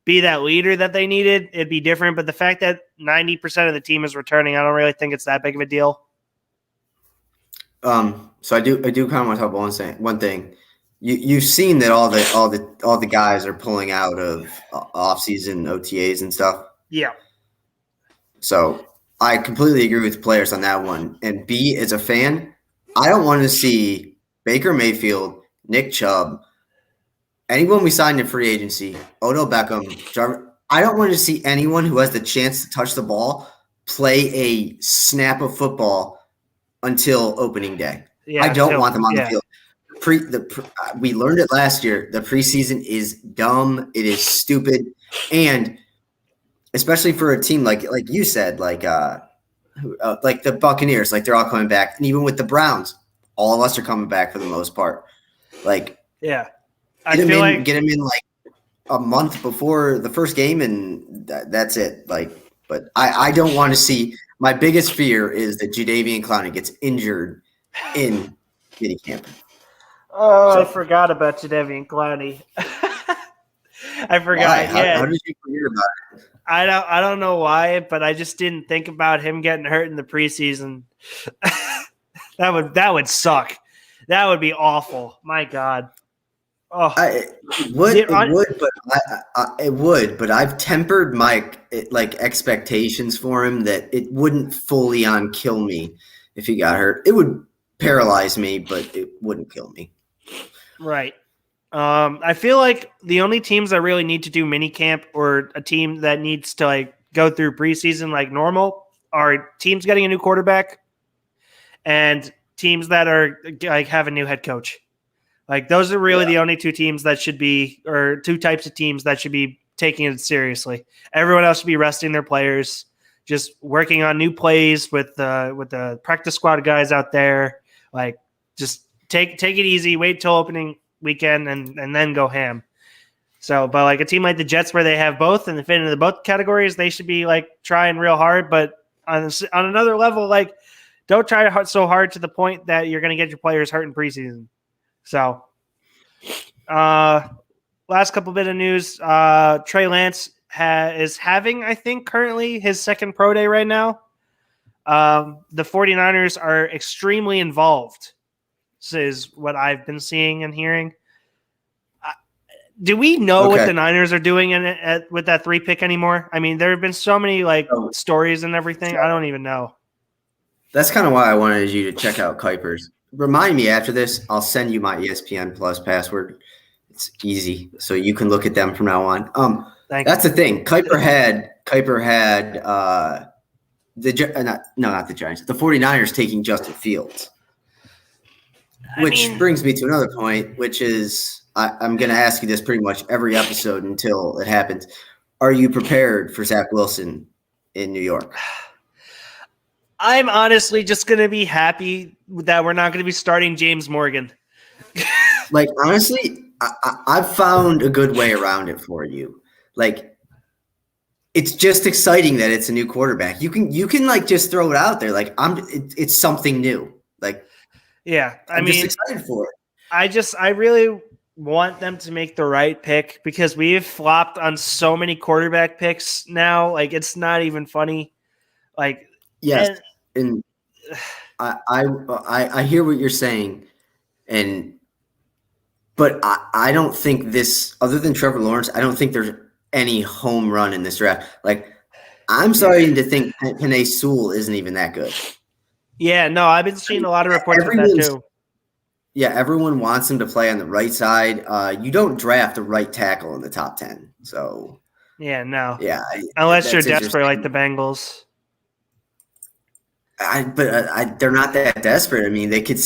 be that leader that they needed, it'd be different. But the fact that 90% of the team is returning, I don't really think it's that big of a deal. So I do kind of want to talk about one thing. You've seen that all the guys are pulling out of off-season OTAs and stuff. Yeah. So I completely agree with players on that one. And B, as a fan, I don't want to see Baker Mayfield, Nick Chubb, anyone we signed in free agency, Odell Beckham, I don't want to see anyone who has the chance to touch the ball play a snap of football until opening day. Yeah, I don't want them on the field. We learned it last year. The preseason is dumb. It is stupid, and especially for a team like you said, like the Buccaneers, like they're all coming back, and even with the Browns, all of us are coming back for the most part. Like, yeah, get him in like a month before the first game, and that's it. Like, but I don't want to see. My biggest fear is that Jadeveon Clowney gets injured in minicamp. Oh, I forgot about Jadeveon Clowney. I forgot. How did you forget about it? I don't know why, but I just didn't think about him getting hurt in the preseason. That would suck. That would be awful. My God. Oh, It would, but I've tempered my expectations for him that it wouldn't fully on kill me if he got hurt. It would paralyze me, but it wouldn't kill me. right. I feel like the only teams that really need to do mini camp or a team that needs to like go through preseason like normal are teams getting a new quarterback and teams that are like have a new head coach. Like those are really the only two teams that should be, or two types of teams that should be taking it seriously. Everyone else should be resting their players, just working on new plays with the practice squad guys out there. Like just take it easy, wait till opening weekend and then go ham. So, but like a team like the Jets where they have both and they fit into both categories, they should be like trying real hard. But on another level, like don't try so hard to the point that you're going to get your players hurt in preseason. So, last couple bit of news, Trey Lance is having, I think, currently his second pro day right now. The 49ers are extremely involved. This is what I've been seeing and hearing. Do we know what the Niners are doing with that 3 pick anymore? I mean, there have been so many stories and everything. I don't even know. That's kind of why I wanted you to check out Kuiper's. Remind me after this. I'll send you my ESPN Plus password. It's easy, so you can look at them from now on. That's the thing. Kuiper had not the Giants. The 49ers taking Justin Fields. Which brings me to another point, which is I'm going to ask you this pretty much every episode until it happens. Are you prepared for Zach Wilson in New York? I'm honestly just going to be happy that we're not going to be starting James Morgan. Honestly, I've found a good way around it for you. It's just exciting that it's a new quarterback. You can just throw it out there. It's something new. Yeah, I'm just excited for it. I really want them to make the right pick because we've flopped on so many quarterback picks now. It's not even funny. Yes, and I hear what you're saying, but I don't think this, other than Trevor Lawrence, I don't think there's any home run in this draft. I'm starting to think Penei Sewell isn't even that good. Yeah, no, I've been seeing a lot of reports of that too. Yeah, everyone wants him to play on the right side. You don't draft a right tackle in the top 10. So yeah, no. Yeah, unless you're desperate like the Bengals. But they're not that desperate. I mean, they could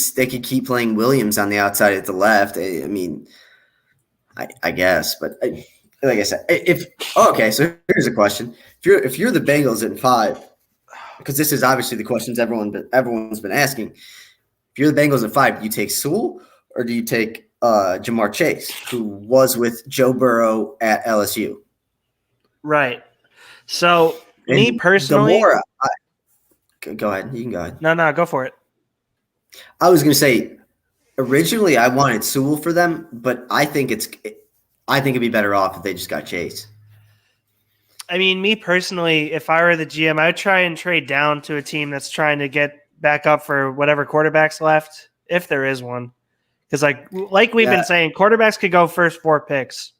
keep playing Williams on the outside at the left. I guess, but like I said, so here's a question: if you're the Bengals at 5, because this is obviously the questions everyone's been asking. If you're the Bengals at 5, do you take Sewell or do you take Jamar Chase, who was with Joe Burrow at LSU? Right. So me personally, go ahead. You can go ahead. No, go for it. I was going to say, originally I wanted Sewell for them, but I think it'd be better off if they just got Chase. I mean, me personally, if I were the GM, I would try and trade down to a team that's trying to get back up for whatever quarterback's left, if there is one. Because like we've been saying, quarterbacks could go first 4 picks,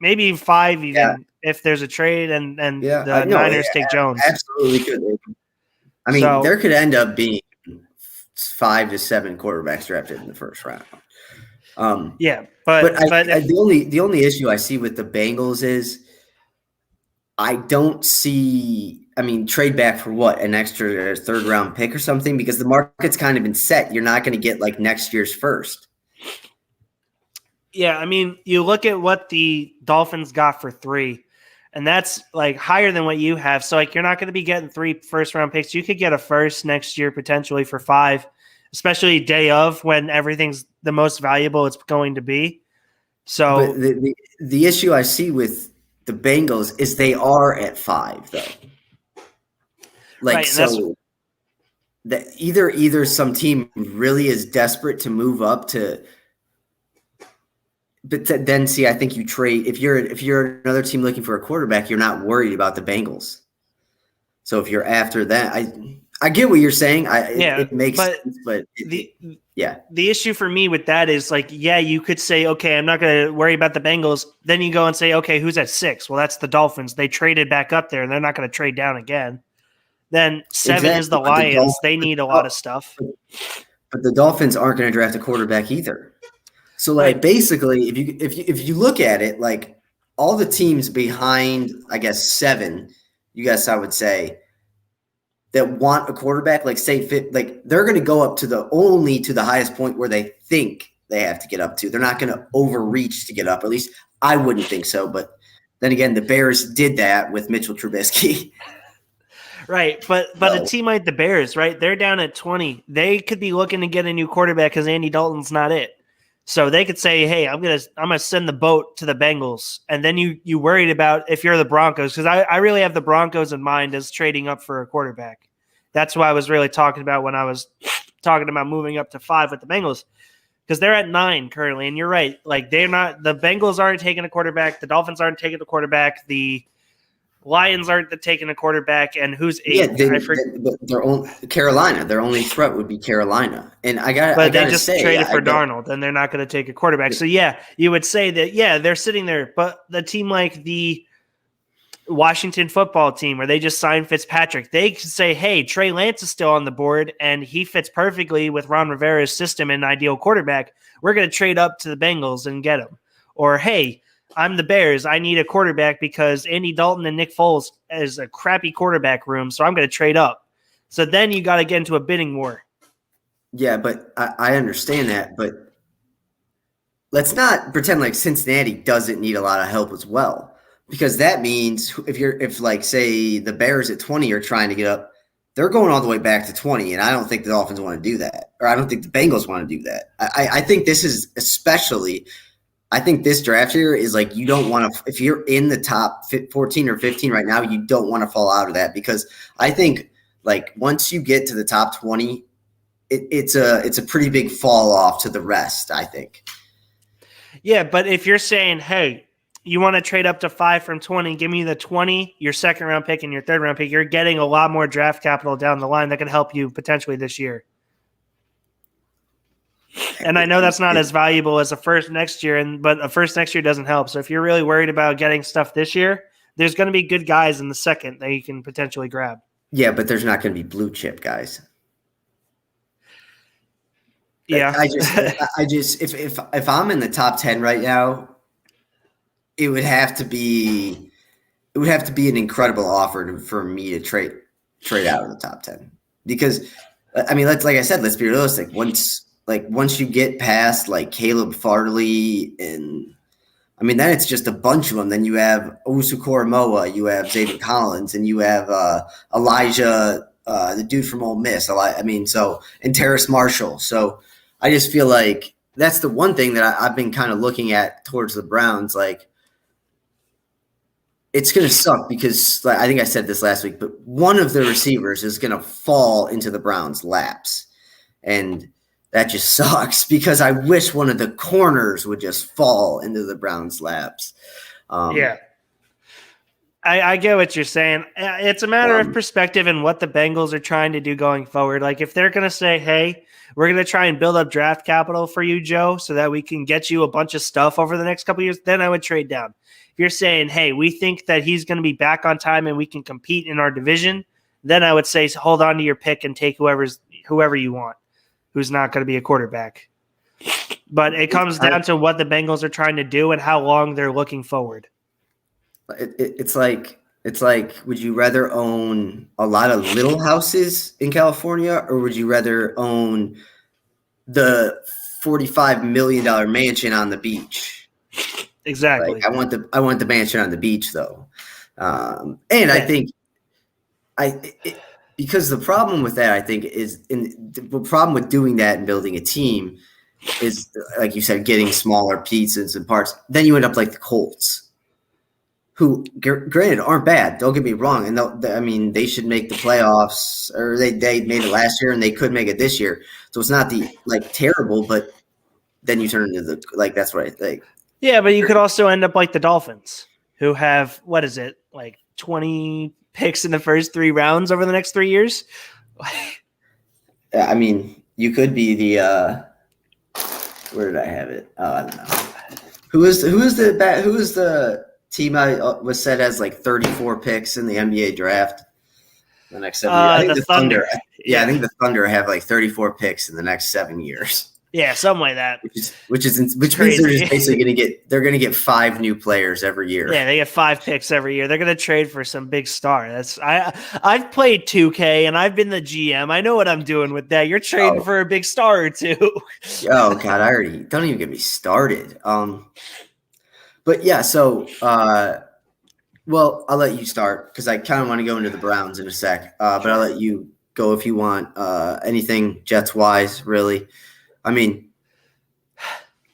maybe 5 even if there's a trade and the Niners take Jones. Absolutely could. I mean, there could end up being 5 to 7 quarterbacks drafted in the first round. But the only issue I see with the Bengals is I don't see. I mean, trade back for what, an extra 3rd round pick or something, because the market's kind of been set. You're not going to get next year's first. Yeah, I mean, you look at what the Dolphins got for 3. And that's higher than what you have. So you're not going to be getting 3 first-round picks. You could get a first next year potentially for 5, especially day of when everything's the most valuable it's going to be. So but the issue I see with the Bengals is they are at 5 though. That either some team really is desperate to move up to. But then, I think you trade if you're another team looking for a quarterback, you're not worried about the Bengals. So if you're after that, I get what you're saying. Yeah, it makes but sense, but yeah, the issue for me with that is like, yeah, you could say, okay, I'm not going to worry about the Bengals. Then you go and say, okay, who's at 6? Well, that's the Dolphins. They traded back up there, and they're not going to trade down again. Then 7 is exactly. the Lions. They need a lot of stuff. But the Dolphins aren't going to draft a quarterback either. So like Right. basically, if you look at it, like all the teams behind, I guess 7, you guess I would say that want a quarterback, like say fit, like they're going to go up to the highest point where they think they have to get up to. They're not going to overreach to get up. At least I wouldn't think so. But then again, the Bears did that with Mitchell Trubisky. Right, but a team like the Bears, right? They're down at 20. They could be looking to get a new quarterback because Andy Dalton's not it. So they could say, "Hey, I'm gonna send the boat to the Bengals," and then you worried about if you're the Broncos, because I really have the Broncos in mind as trading up for a quarterback. That's what I was really talking about when I was talking about moving up to 5 with the Bengals, because they're at 9 currently. And you're right, like the Bengals aren't taking a quarterback, the Dolphins aren't taking a quarterback, the Lions aren't taking a quarterback, and who's 8? Yeah, their own Carolina. Their only threat would be Carolina, and I got they to just say, traded for Darnold, and they're not going to take a quarterback. So yeah, you would say that they're sitting there, but the team like the Washington football team, where they just signed Fitzpatrick, they could say, "Hey, Trey Lance is still on the board, and he fits perfectly with Ron Rivera's system and ideal quarterback. We're going to trade up to the Bengals and get him." Or, "Hey, I'm the Bears. I need a quarterback because Andy Dalton and Nick Foles is a crappy quarterback room, so I'm going to trade up." So then you got to get into a bidding war. Yeah, but I understand that, but let's not pretend like Cincinnati doesn't need a lot of help as well, because that means if like say the Bears at 20 are trying to get up, they're going all the way back to 20, and I don't think the Dolphins want to do that, or I don't think the Bengals want to do that. I think this is especially. I think this draft year is like you don't want to – if you're in the top 14 or 15 right now, you don't want to fall out of that, because I think like once you get to the top 20, it's a pretty big fall off to the rest, I think. Yeah, but if you're saying, hey, you want to trade up to 5 from 20, give me the 20, your second-round pick and your third-round pick, you're getting a lot more draft capital down the line that can help you potentially this year. And I know that's not as valuable as a first next year, but a first next year doesn't help. So if you're really worried about getting stuff this year, there's going to be good guys in the second that you can potentially grab. Yeah, but there's not going to be blue chip guys. Yeah, I just if I'm in the top 10 right now, it would have to be an incredible offer for me to trade out of the top 10, because I mean, like I said, let's be realistic. Once you get past like Caleb Farley, and I mean, then it's just a bunch of them. Then you have Owusu Koramoah, you have Zayden Collins, and you have Elijah, the dude from Ole Miss. And Terrace Marshall. So I just feel like that's the one thing that I've been kind of looking at towards the Browns. Like, it's going to suck because I think I said this last week, but one of the receivers is going to fall into the Browns' laps. And that just sucks because I wish one of the corners would just fall into the Browns' laps. Yeah. I get what you're saying. It's a matter of perspective and what the Bengals are trying to do going forward. Like if they're going to say, hey, we're going to try and build up draft capital for you, Joe, so that we can get you a bunch of stuff over the next couple of years, then I would trade down. If you're saying, hey, we think that he's going to be back on time and we can compete in our division, then I would say hold on to your pick and take whoever you want, who's not going to be a quarterback. But it comes down to what the Bengals are trying to do and how long they're looking forward. It's like, would you rather own a lot of little houses in California, or would you rather own the $45 million mansion on the beach? Exactly. Like, I want the mansion on the beach though. I think because the problem with that, I think, is the problem with doing that and building a team is, like you said, getting smaller pieces and parts. Then you end up like the Colts, who, granted, aren't bad. Don't get me wrong. And they should make the playoffs, or they made it last year and they could make it this year. So it's not terrible, but then you turn into that's what I think. Yeah, but you could also end up like the Dolphins, who have, 20 picks in the first 3 rounds over the next 3 years. I mean, you could be the where did I have it? Oh, I don't know. Who is the team I was said has like 34 picks in the NBA draft the next 7 years? I think The Thunder. Yeah, I think the Thunder have like 34 picks in the next 7 years. Yeah, something like that. Which means they're just basically going to get 5 new players every year. Yeah, they get 5 picks every year. They're going to trade for some big star. I've played 2K and I've been the GM. I know what I'm doing with that. You're trading for a big star or two. Oh God, don't even get me started. But yeah, so well, I'll let you start because I kind of want to go into the Browns in a sec. But I'll let you go if you want. Anything Jets wise, really. I mean,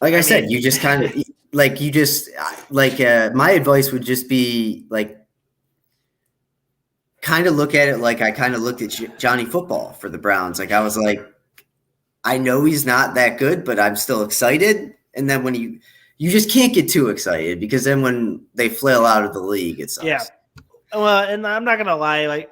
like I said, you just kind of my advice would just be like, kind of look at it like I kind of looked at Johnny Football for the Browns. Like I was like, I know he's not that good, but I'm still excited. And then when you just can't get too excited because then when they flail out of the league, it sucks. Yeah. Well, and I'm not gonna lie, like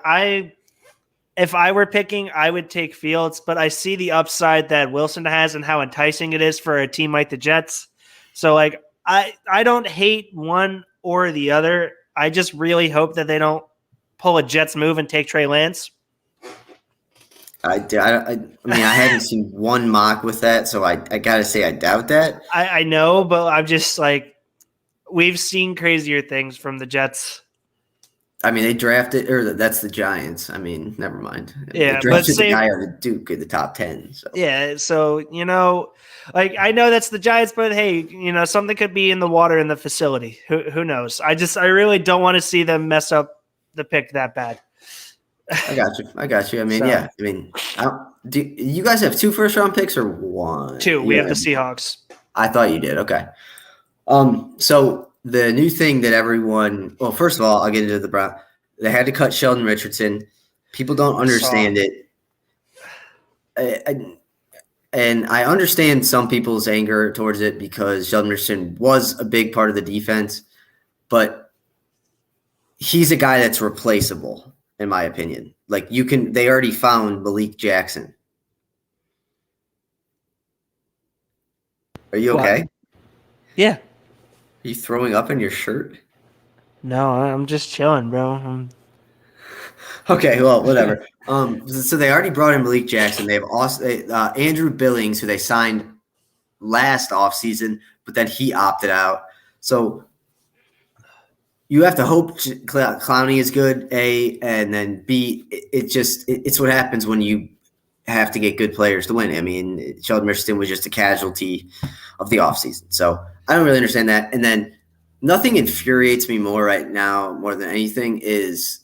if I were picking, I would take Fields, but I see the upside that Wilson has and how enticing it is for a team like the Jets. So, like, I don't hate one or the other. I just really hope that they don't pull a Jets move and take Trey Lance. I mean, I haven't seen one mock with that, so I got to say I doubt that. I know, but I'm just like, we've seen crazier things from the Jets. I mean, they drafted, or that's the Giants. I mean, never mind. Yeah, they drafted the guy out of Duke in the top 10. So. Yeah, so, like, I know that's the Giants, but hey, something could be in the water in the facility. Who knows? I really don't want to see them mess up the pick that bad. I got you. I mean, yeah. I mean, do you guys have 2 first-round picks or 1? 2. We have the Seahawks. I thought you did. Okay. So the new thing that everyone – well, first of all, I'll get into the Browns. They had to cut Sheldon Richardson. People don't understand it. And I understand some people's anger towards it because Sheldon Richardson was a big part of the defense, but he's a guy that's replaceable, in my opinion. Like they already found Malik Jackson. Are you okay? Yeah. Are you throwing up in your shirt? No, I'm just chilling, bro. Okay, well, whatever. So they already brought in Malik Jackson. They have also Andrew Billings, who they signed last offseason, but then he opted out. So you have to hope Clowney is good, A, and then B, it's what happens when you have to get good players to win. I mean, Sheldon Richardson was just a casualty of the offseason. So I don't really understand that. And then nothing infuriates me more right now, more than anything, is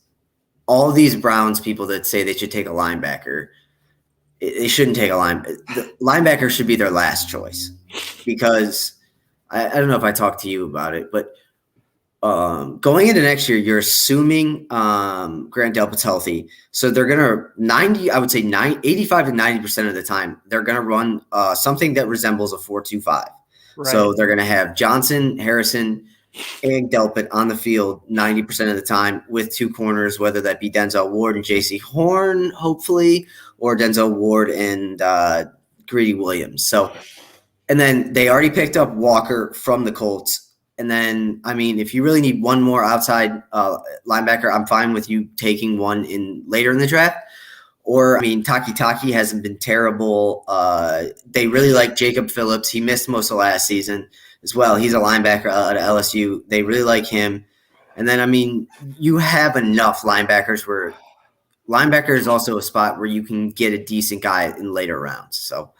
all these Browns people that say they should take a linebacker. They shouldn't take a the linebacker should be their last choice because I don't know if I talked to you about it, but going into next year, you're assuming Grant Delpit's healthy. So they're going to 85 to 90% of the time, they're going to run something that resembles a 4-2-5. Right. So they're going to have Johnson, Harrison, and Delpit on the field 90% of the time with 2 corners, whether that be Denzel Ward and J.C. Horn, hopefully, or Denzel Ward and Greedy Williams. So, and then they already picked up Walker from the Colts. And then, I mean, if you really need one more outside linebacker, I'm fine with you taking one later in the draft. Or, I mean, Taki hasn't been terrible. They really like Jacob Phillips. He missed most of last season as well. He's a linebacker at LSU. They really like him. And then, I mean, you have enough linebackers where linebacker is also a spot where you can get a decent guy in later rounds. So,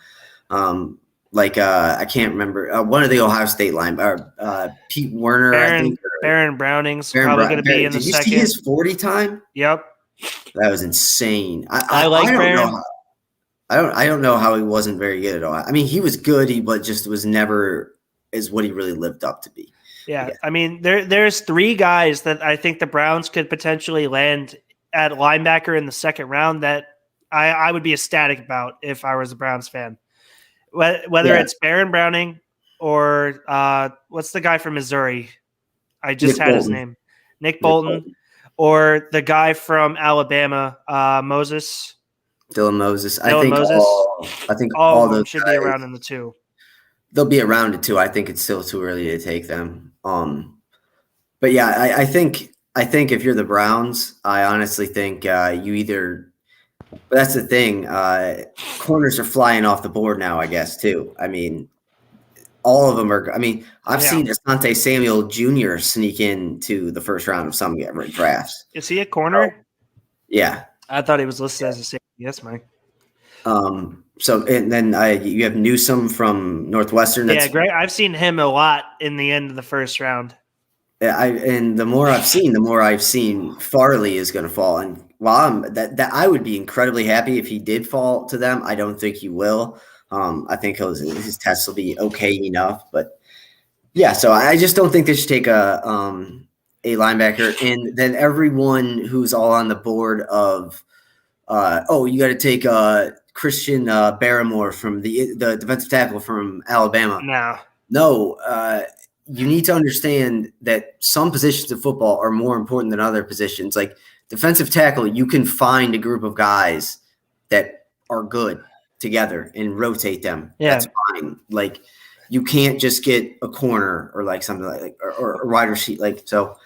I can't remember one of the Ohio State linebackers, Pete Werner, I think. Baron Browning's probably going to be in the second. Did you see his 40 time? Yep. That was insane. I like Baron. I don't know how he wasn't very good at all. I mean, he was good, but just was never is what he really lived up to be. Yeah. I mean, there's 3 guys that I think the Browns could potentially land at linebacker in the second round that I would be ecstatic about if I was a Browns fan. Whether it's Baron Browning or what's the guy from Missouri? I just had his name. Nick Bolton. Or the guy from Alabama, Moses. Dylan Moses. Dylan Moses. I think All all of them those should guys, be around in the 2. they'll be around it too. I think it's still too early to take them. But yeah, I think if you're the Browns, I honestly think you either. But that's the thing. Corners are flying off the board now, I guess too. I mean, all of them are. I mean, I've seen Asante Samuel Jr. sneak into the first round of some drafts. Is he a corner? Yeah, I thought he was listed as a safety. Yes, Mike. So and then you have Newsome from Northwestern. Yeah, great. I've seen him a lot in the end of the first round. And the more I've seen Farley is going to fall. And while that I would be incredibly happy if he did fall to them. I don't think he will. I think his tests will be okay enough. But yeah, so I just don't think they should take a linebacker. And then everyone who's all on the board of you got to take Christian Barrymore from the defensive tackle from Alabama. No. You need to understand that some positions of football are more important than other positions. Like defensive tackle, you can find a group of guys that are good together and rotate them. Yeah. That's fine. Like you can't just get a corner or like something like or a wide receiver. Like so.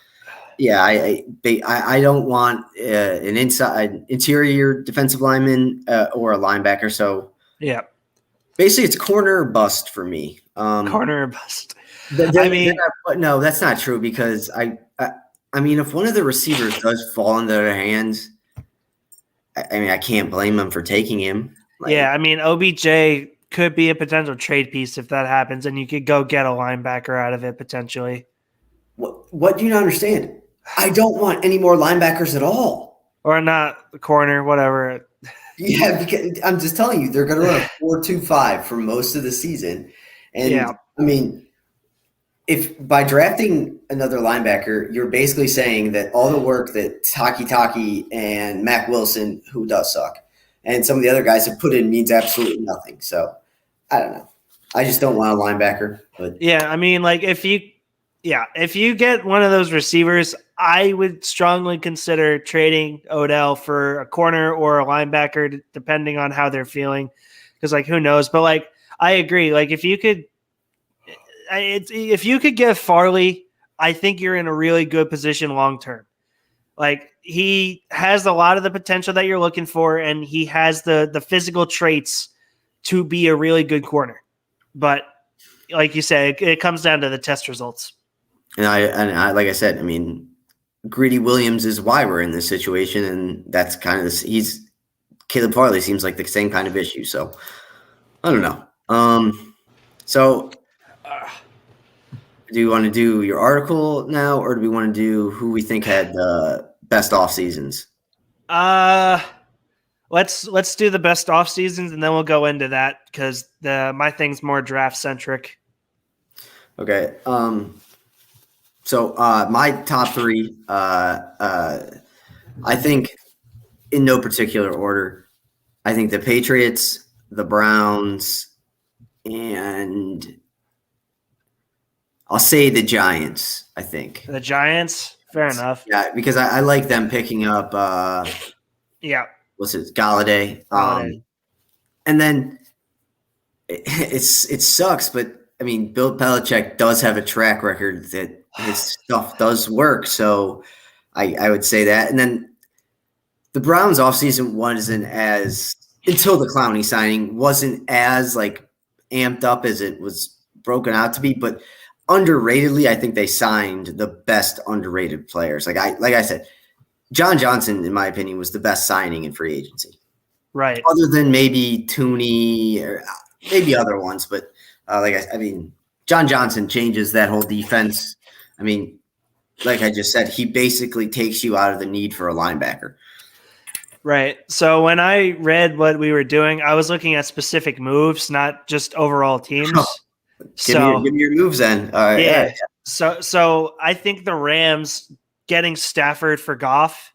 Yeah, I don't want an interior defensive lineman or a linebacker. So yeah, basically it's corner or bust for me. Corner or bust. No, that's not true because I mean, if one of the receivers does fall into their hands, I mean, I can't blame them for taking him. Yeah, I mean, OBJ could be a potential trade piece if that happens, and you could go get a linebacker out of it potentially. What do you not understand? I don't want any more linebackers at all. Or not the corner, whatever. Yeah, because I'm just telling you, they're going to run a 4-2-5 for most of the season. And I mean, if by drafting another linebacker, you're basically saying that all the work that Taki and Mac Wilson, who does suck, and some of the other guys have put in means absolutely nothing. So I don't know. I just don't want a linebacker. But yeah, I mean, like if you get one of those receivers, I would strongly consider trading Odell for a corner or a linebacker, depending on how they're feeling. Because, like, who knows? But, like, I agree. Like, if you could get Farley, I think you're in a really good position long term. Like, he has a lot of the potential that you're looking for, and he has the physical traits to be a really good corner. But, like you say, it comes down to the test results. And I like I said, I mean, Greedy Williams is why we're in this situation, and that's kind of Caleb Farley seems like the same kind of issue. So I don't know. So do you want to do your article now, or do we want to do who we think had the best off seasons? Let's do the best off seasons, and then we'll go into that because my thing's more draft centric. Okay. So my top three, I think in no particular order, I think the Patriots, the Browns, and I'll say the Giants, I think. The Giants? Fair enough. Yeah, because I like them picking up what's it, Galladay. And then it sucks, but I mean, Bill Belichick does have a track record that his stuff does work. So I would say that. And then the Browns offseason wasn't as, until the Clowney signing, wasn't as like amped up as it was broken out to be. But underratedly, I think they signed the best underrated players. Like I said, John Johnson, in my opinion, was the best signing in free agency. Right. Other than maybe Tooney or maybe other ones, but I mean, John Johnson changes that whole defense. I mean, like I just said, he basically takes you out of the need for a linebacker. Right. So when I read what we were doing, I was looking at specific moves, not just overall teams. Give me your moves then. All right. Yeah. So I think the Rams getting Stafford for Goff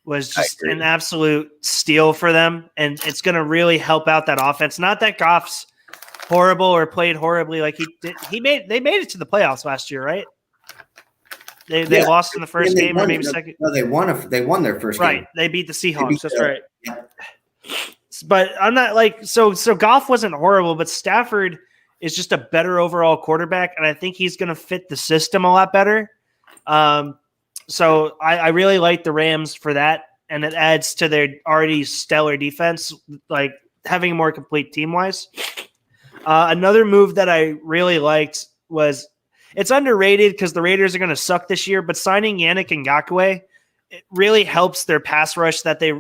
was just an absolute steal for them, and it's going to really help out that offense. Not that Goff's horrible or played horribly like he did. They made it to the playoffs last year, right? They lost in the first game or maybe second. No, they won their first game. Right. They beat the Seahawks. That's right. But I'm not like so Goff wasn't horrible, but Stafford is just a better overall quarterback, and I think he's going to fit the system a lot better. So I really like the Rams for that, and it adds to their already stellar defense, like having a more complete team wise. Another move that I really liked was it's underrated because the Raiders are going to suck this year, but signing Yannick Ngakoue, it really helps their pass rush that they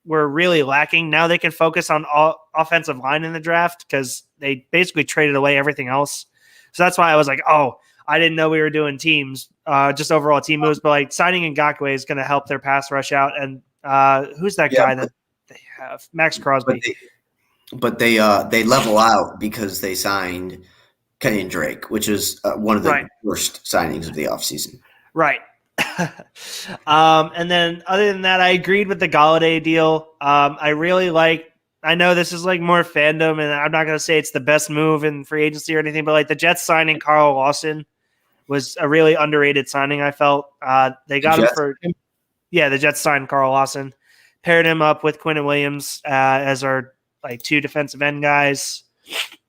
were really lacking. Now they can focus on offensive line in the draft because they basically traded away everything else. So that's why I was like, oh, I didn't know we were doing teams, just overall team moves, but like signing Ngakoue is going to help their pass rush out. And who's that guy that they have? Max Crosby. But they level out because they signed Kenny and Drake, which is one of the worst signings of the offseason. Right. And then other than that, I agreed with the Galladay deal. I really I know this is like more fandom, and I'm not going to say it's the best move in free agency or anything, but like the Jets signing Carl Lawson was a really underrated signing. I felt they got him for, the Jets signed Carl Lawson, paired him up with Quinton Williams as our like two defensive end guys.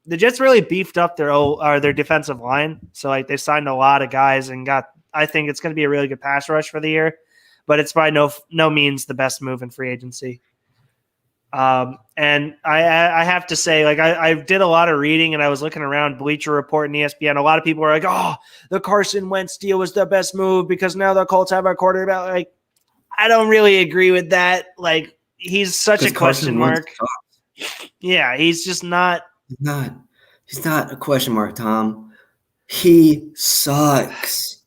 The Jets really beefed up their defensive line. So like they signed a lot of guys and I think it's going to be a really good pass rush for the year, but it's by no means the best move in free agency. And I have to say, like I did a lot of reading and I was looking around Bleacher Report and ESPN. A lot of people were like, oh, the Carson Wentz deal was the best move because now the Colts have a quarterback. Like, I don't really agree with that. Like, he's such a question mark. Yeah, he's just not. He's not a question mark, Tom. He sucks.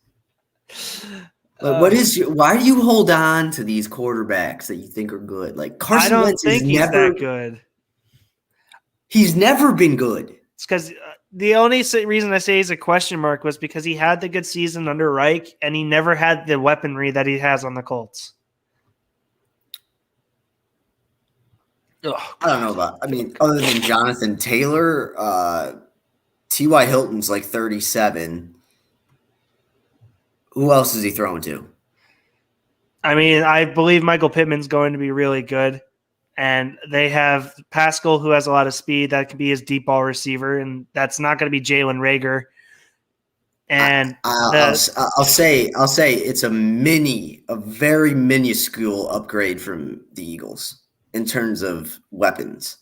Why do you hold on to these quarterbacks that you think are good? Like Carson Wentz is never that good. He's never been good. It's because the only reason I say he's a question mark was because he had the good season under Reich, and he never had the weaponry that he has on the Colts. I don't know about. I mean, other than Jonathan Taylor, T.Y. Hilton's like 37. Who else is he throwing to? I mean, I believe Michael Pittman's going to be really good. And they have Pascal, who has a lot of speed. That could be his deep ball receiver. And that's not going to be Jalen Reagor. And I'll say it's a very minuscule upgrade from the Eagles in terms of weapons.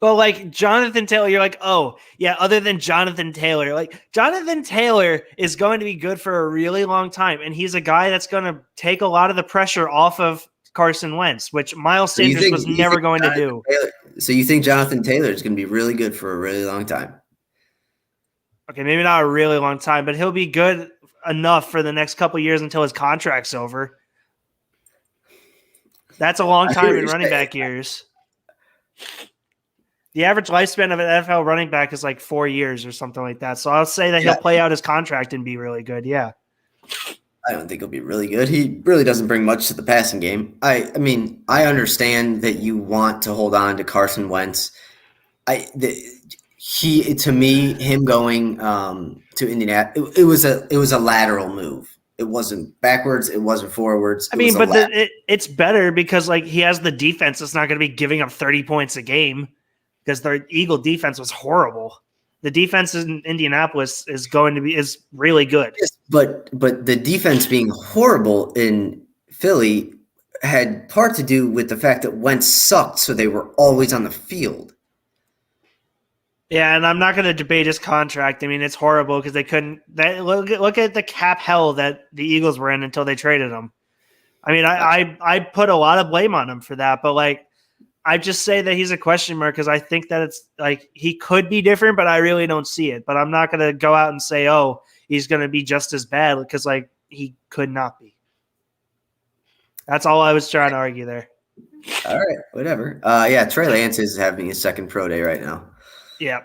But like Jonathan Taylor, you're like, oh, yeah, other than Jonathan Taylor, like Jonathan Taylor is going to be good for a really long time. And he's a guy that's going to take a lot of the pressure off of Carson Wentz, which Miles Sanders was never going to do. So you think Jonathan Taylor is going to be really good for a really long time? Okay, maybe not a really long time, but he'll be good enough for the next couple of years until his contract's over. That's a long time in running back years. The average lifespan of an NFL running back is like 4 years or something like that. So I'll say that he'll play out his contract and be really good. Yeah. I don't think he'll be really good. He really doesn't bring much to the passing game. I mean, I understand that you want to hold on to Carson Wentz. Him going to Indianapolis, it was a lateral move. It wasn't backwards. It wasn't forwards. It's better because like he has the defense that's not going to be giving up 30 points a game because the Eagle defense was horrible. The defense in Indianapolis is really good. Yes, but the defense being horrible in Philly had part to do with the fact that Wentz sucked, so they were always on the field. Yeah, and I'm not going to debate his contract. I mean, it's horrible because they couldn't. Look at the cap hell that the Eagles were in until they traded him. I mean, I put a lot of blame on him for that, but like, I just say that he's a question mark because I think that it's like he could be different, but I really don't see it. But I'm not going to go out and say, oh, he's going to be just as bad because like he could not be. That's all I was trying to argue there. All right, whatever. Trey Lance is having his second pro day right now. Yeah.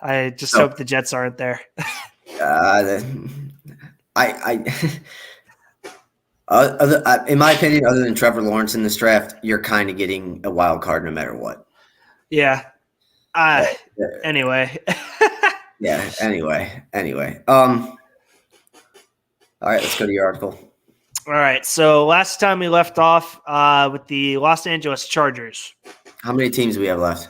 I just hope the Jets aren't there. In my opinion, other than Trevor Lawrence in this draft, you're kind of getting a wild card no matter what. Yeah. Anyway. Yeah. Anyway. All right, let's go to your article. All right. So last time we left off with the Los Angeles Chargers. How many teams do we have left?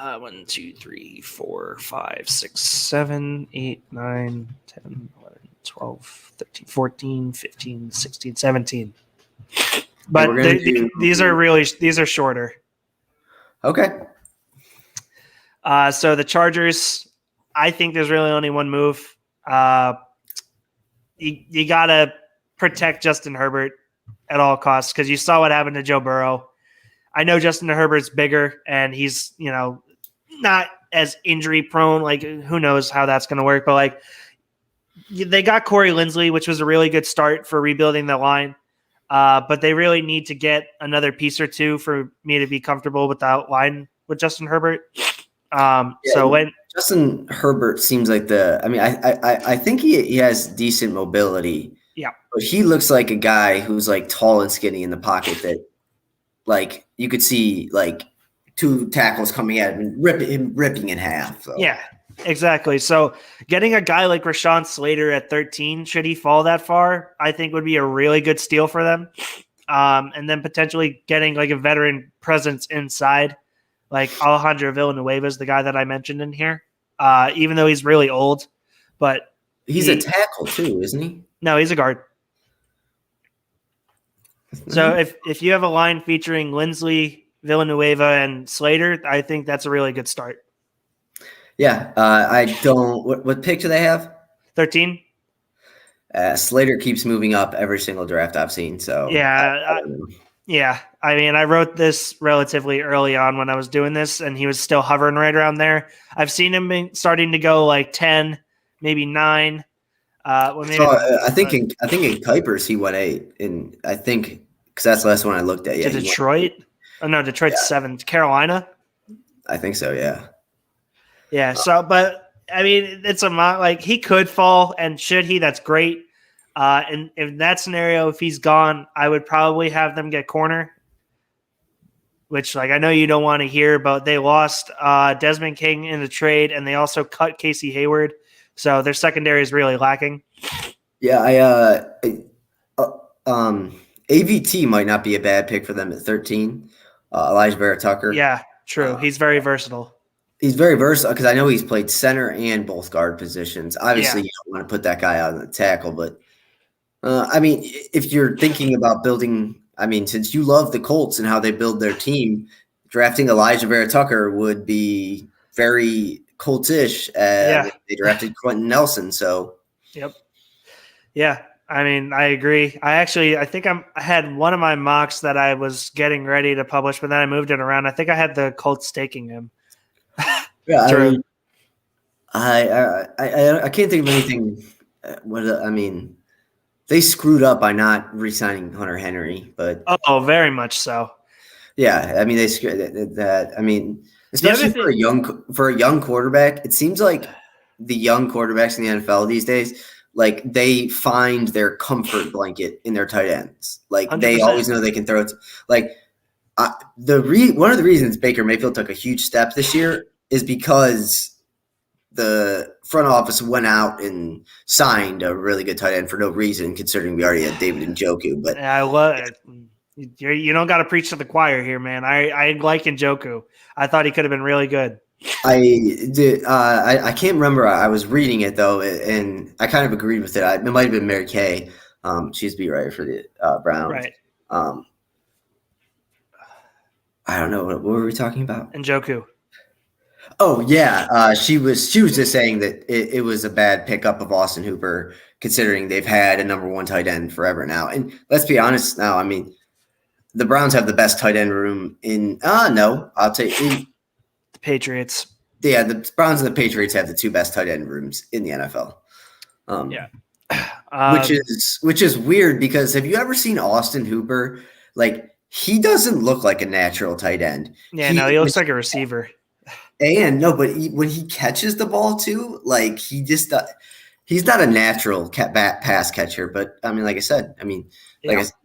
1, 2, 3, 4, 5, 6, 7, 8, 9, 10, 11, 12, 13, 14, 15, 16, 17. But these are shorter. Okay. So the Chargers, I think there's really only one move. You got to protect Justin Herbert at all costs because you saw what happened to Joe Burrow. I know Justin Herbert's bigger and he's, not as injury prone. Like, who knows how that's going to work. But, like, they got Corey Linsley, which was a really good start for rebuilding the line. But they really need to get another piece or two for me to be comfortable with that line with Justin Herbert. So when Justin Herbert seems like I think he has decent mobility. Yeah. But he looks like a guy who's like tall and skinny in the pocket that like you could see like two tackles coming at him and ripping in half. So. Yeah, exactly. So getting a guy like Rashawn Slater at 13, should he fall that far, I think would be a really good steal for them. And then potentially getting like a veteran presence inside, like Alejandro Villanueva is the guy that I mentioned in here, even though he's really old. But he's a tackle too, isn't he? No, he's a guard. So if you have a line featuring Linsley, Villanueva, and Slater, I think that's a really good start. Yeah, I don't. What pick do they have? 13. Slater keeps moving up every single draft I've seen. So yeah, I mean, I wrote this relatively early on when I was doing this, and he was still hovering right around there. I've seen him starting to go like 10, maybe 9. I think in Kuipers he went 8, and I think because that's the last one I looked at. Yeah, to Detroit. Oh no, Detroit's 7. Carolina. I think so. Yeah. Yeah. So, but I mean, it's like he could fall, and should he? That's great. And in that scenario, if he's gone, I would probably have them get corner. Which, like, I know you don't want to hear, but they lost Desmond King in the trade, and they also cut Casey Hayward. So their secondary is really lacking. Yeah, AVT might not be a bad pick for them at 13. Elijah Vera Tucker. Yeah, true. He's very versatile. He's very versatile because I know he's played center and both guard positions. Obviously, you don't want to put that guy out on the tackle, but I mean, if you're thinking about building, I mean, since you love the Colts and how they build their team, drafting Elijah Vera Tucker would be very Colts-ish. They drafted Quentin Nelson, so. Yep. Yeah, I mean, I agree. I think I had one of my mocks that I was getting ready to publish, but then I moved it around. I think I had the Colts taking him. Yeah, I can't think of anything. They screwed up by not re-signing Hunter Henry, but very much so. Yeah, I mean they screwed that. I mean, especially for a young quarterback, it seems like the young quarterbacks in the NFL these days, like they find their comfort blanket in their tight ends. Like 100%. They always know they can throw it. Like one of the reasons Baker Mayfield took a huge step this year is because the front office went out and signed a really good tight end for no reason, considering we already had David Njoku. But I love it. You don't got to preach to the choir here, man. I like Njoku. I thought he could have been really good. I did. I can't remember. I was reading it though, and I kind of agreed with it. It might have been Mary Kay. She's beat writer for the Browns. Right. I don't know. What were we talking about? Njoku. Oh yeah, she was just saying that it was a bad pickup of Austin Hooper, considering they've had a number 1 tight end forever now. And let's be honest now. I mean, the Browns have the best tight end room in. No, I'll take the Patriots. Yeah, the Browns and the Patriots have the 2 best tight end rooms in the NFL. Which is weird because have you ever seen Austin Hooper? Like, he doesn't look like a natural tight end. Yeah, he looks like a receiver. And no, but when he catches the ball too, like he's not a natural pass catcher. But I mean, like I said,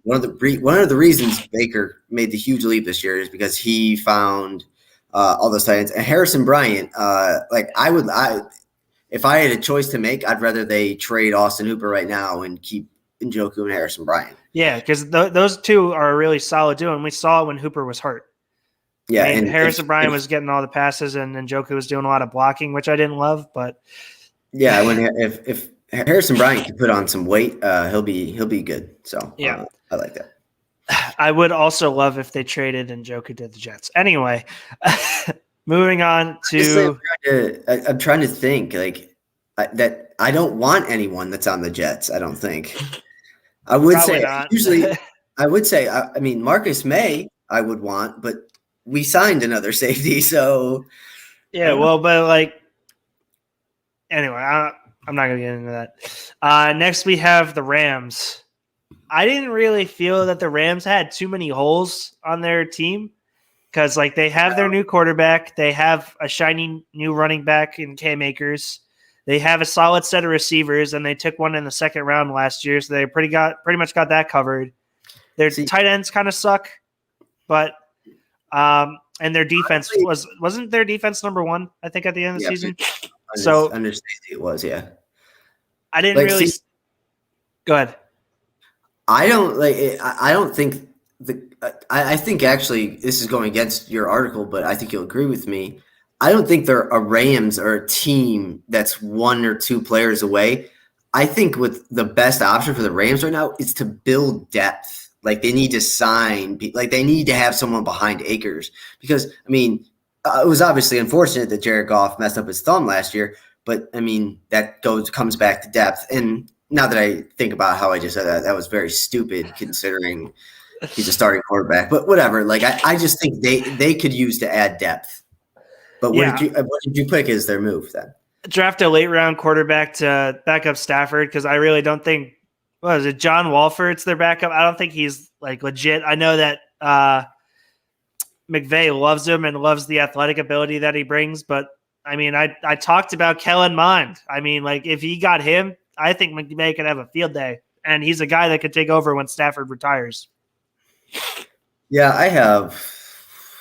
one of the reasons Baker made the huge leap this year is because he found all those tight ends. And Harrison Bryant, if I had a choice to make, I'd rather they trade Austin Hooper right now and keep Njoku and Harrison Bryant. Yeah, because those two are a really solid duo, and we saw it when Hooper was hurt. Yeah, I mean, and Harrison Bryant was getting all the passes, and Njoku was doing a lot of blocking, which I didn't love. But yeah, if Harrison Bryant can put on some weight, he'll be good. So yeah, I like that. I would also love if they traded Njoku to the Jets. Anyway, moving on to I'm trying to think that I don't want anyone that's on the Jets. I don't think. I would Probably say not. usually I would say I mean Marcus May I would want, but we signed another safety, so yeah. Well, but like anyway, I'm not gonna get into that. Next, we have the Rams. I didn't really feel that the Rams had too many holes on their team because, like, they have their new quarterback, they have a shiny new running back in Cam Akers, they have a solid set of receivers, and they took one in the second round last year, so they pretty much got that covered. Their tight ends kind of suck, but and their defense wasn't their defense number one, I think, at the end of the season. So understand it was, yeah. I didn't really. Go ahead. I don't think I think actually this is going against your article, but I think you'll agree with me. I don't think they're a Rams or a team that's one or two players away. I think with the best option for the Rams right now is to build depth. Like they need to sign, like they need to have someone behind Akers because I mean it was obviously unfortunate that Jared Goff messed up his thumb last year, but I mean that comes back to depth. And now that I think about how I just said that, that was very stupid considering he's a starting quarterback. But whatever, like I just think they could use to add depth. But what did you pick as their move then? Draft a late round quarterback to back up Stafford because I really don't think what is it John Wolford's their backup. I don't think he's like legit. I know that McVay loves him and loves the athletic ability that he brings, but I mean I talked about Kellen Mond. I mean, like if he got him, I think McVay could have a field day, and he's a guy that could take over when Stafford retires. Yeah, I have.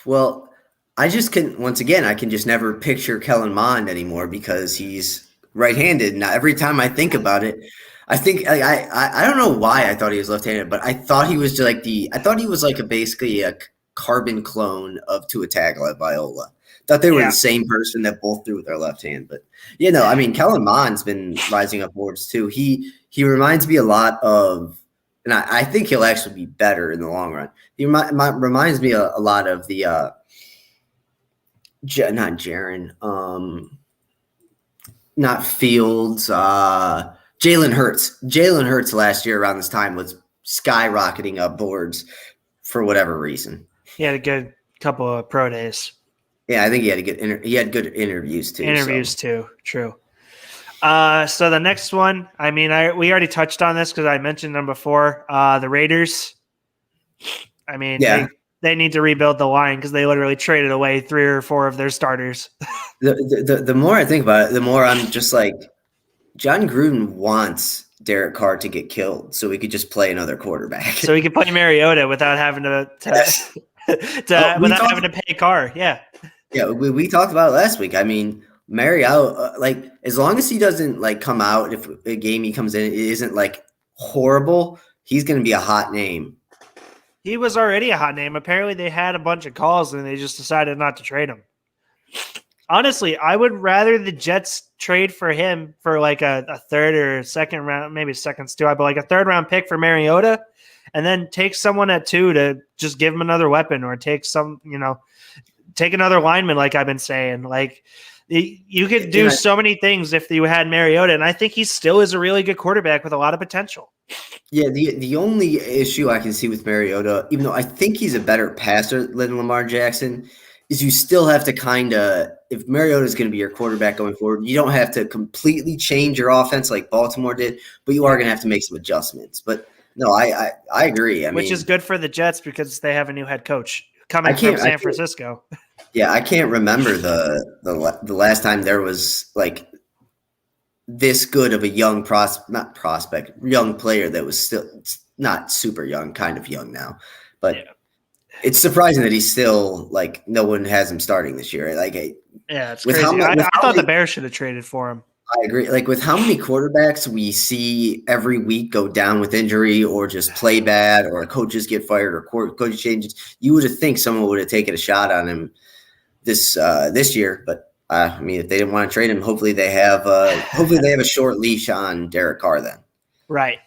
Well, I just can. Once again, I can just never picture Kellen Mond anymore because he's right-handed. Now, every time I think about it, I think I don't know why I thought he was left-handed, but I thought he was basically a carbon clone of Tua Tagovailoa. Thought they were the same person that both threw with their left hand, but I mean, Kellen Mond's been rising up boards too. He reminds me a lot of, and I think he'll actually be better in the long run. He reminds me a lot of the not Jaron, not Fields, Jalen Hurts. Jalen Hurts last year around this time was skyrocketing up boards for whatever reason. He had a good couple of pro days. Yeah, I think he had good interviews too. Too, true. So the next one, I mean, we already touched on this because I mentioned them before. The Raiders. I mean, they need to rebuild the line because they literally traded away 3 or 4 of their starters. The more I think about it, the more I'm just like, John Gruden wants Derek Carr to get killed so we could just play another quarterback. So we could play Mariota without having to having to pay Carr. Yeah. Yeah, we talked about it last week. I mean, Mariota, like as long as he doesn't like come out, if a game he comes in, it isn't like horrible, he's going to be a hot name. He was already a hot name. Apparently they had a bunch of calls and they just decided not to trade him. Honestly, I would rather the Jets trade for him for like a third or second round, maybe seconds too, but like a third round pick for Mariota and then take someone at 2 to just give him another weapon or take take another lineman, like I've been saying. Like you could do so many things if you had Mariota, and I think he still is a really good quarterback with a lot of potential. Yeah, the only issue I can see with Mariota, even though I think he's a better passer than Lamar Jackson, is you still have to kind of, if Mariota is going to be your quarterback going forward, you don't have to completely change your offense like Baltimore did, but you are going to have to make some adjustmants. But no, I agree. Which is good for the Jets because they have a new head coach coming from San Francisco. Yeah, I can't remember the last time there was like this good of a young young player that was still not super young, kind of young now, but it's surprising that he's still like no one has him starting this year. Like, it's crazy. I thought the Bears should have traded for him. I agree. Like with how many quarterbacks we see every week go down with injury or just play bad or coaches get fired or coach changes, you would have think someone would have taken a shot on him this year. But I mean, if they didn't want to trade him, hopefully they have a short leash on Derek Carr then, Right.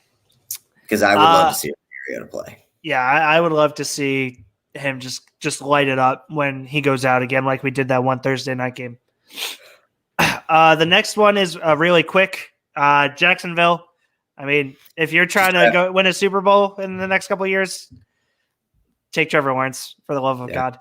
because I would love to see him to play. Yeah, I would love to see him just light it up when he goes out again, like we did that one Thursday night game. The next one is really quick. Jacksonville. I mean, if you're trying to go win a Super Bowl in the next couple of years, take Trevor Lawrence for the love of God.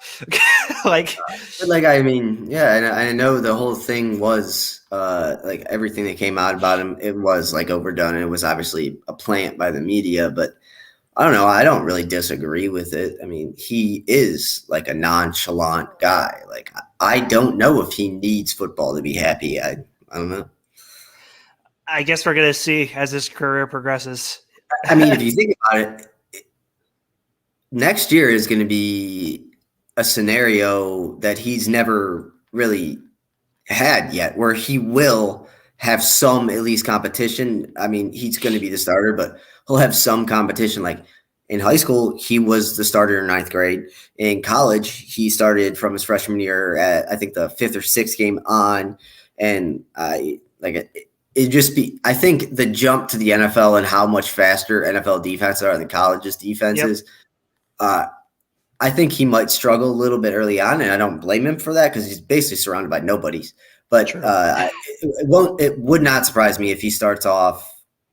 I mean, yeah, and I know the whole thing was like everything that came out about him, it was like overdone. It was obviously a plant by the media, but I don't know. I don't really disagree with it. I mean, he is like a nonchalant guy. Like, I don't know if he needs football to be happy. I don't know. I guess we're going to see as his career progresses. I mean, if you think about it, next year is going to be a scenario that he's never really had yet, where he will have some at least competition. I mean, he's going to be the starter, but he'll have some competition. Like in high school, he was the starter in 9th grade. In college, he started from his freshman year at, I think, the 5th or 6th game on. And I think the jump to the NFL and how much faster NFL defenses are than college's defenses, I think he might struggle a little bit early on, and I don't blame him for that because he's basically surrounded by nobodies. But it would not surprise me if he starts off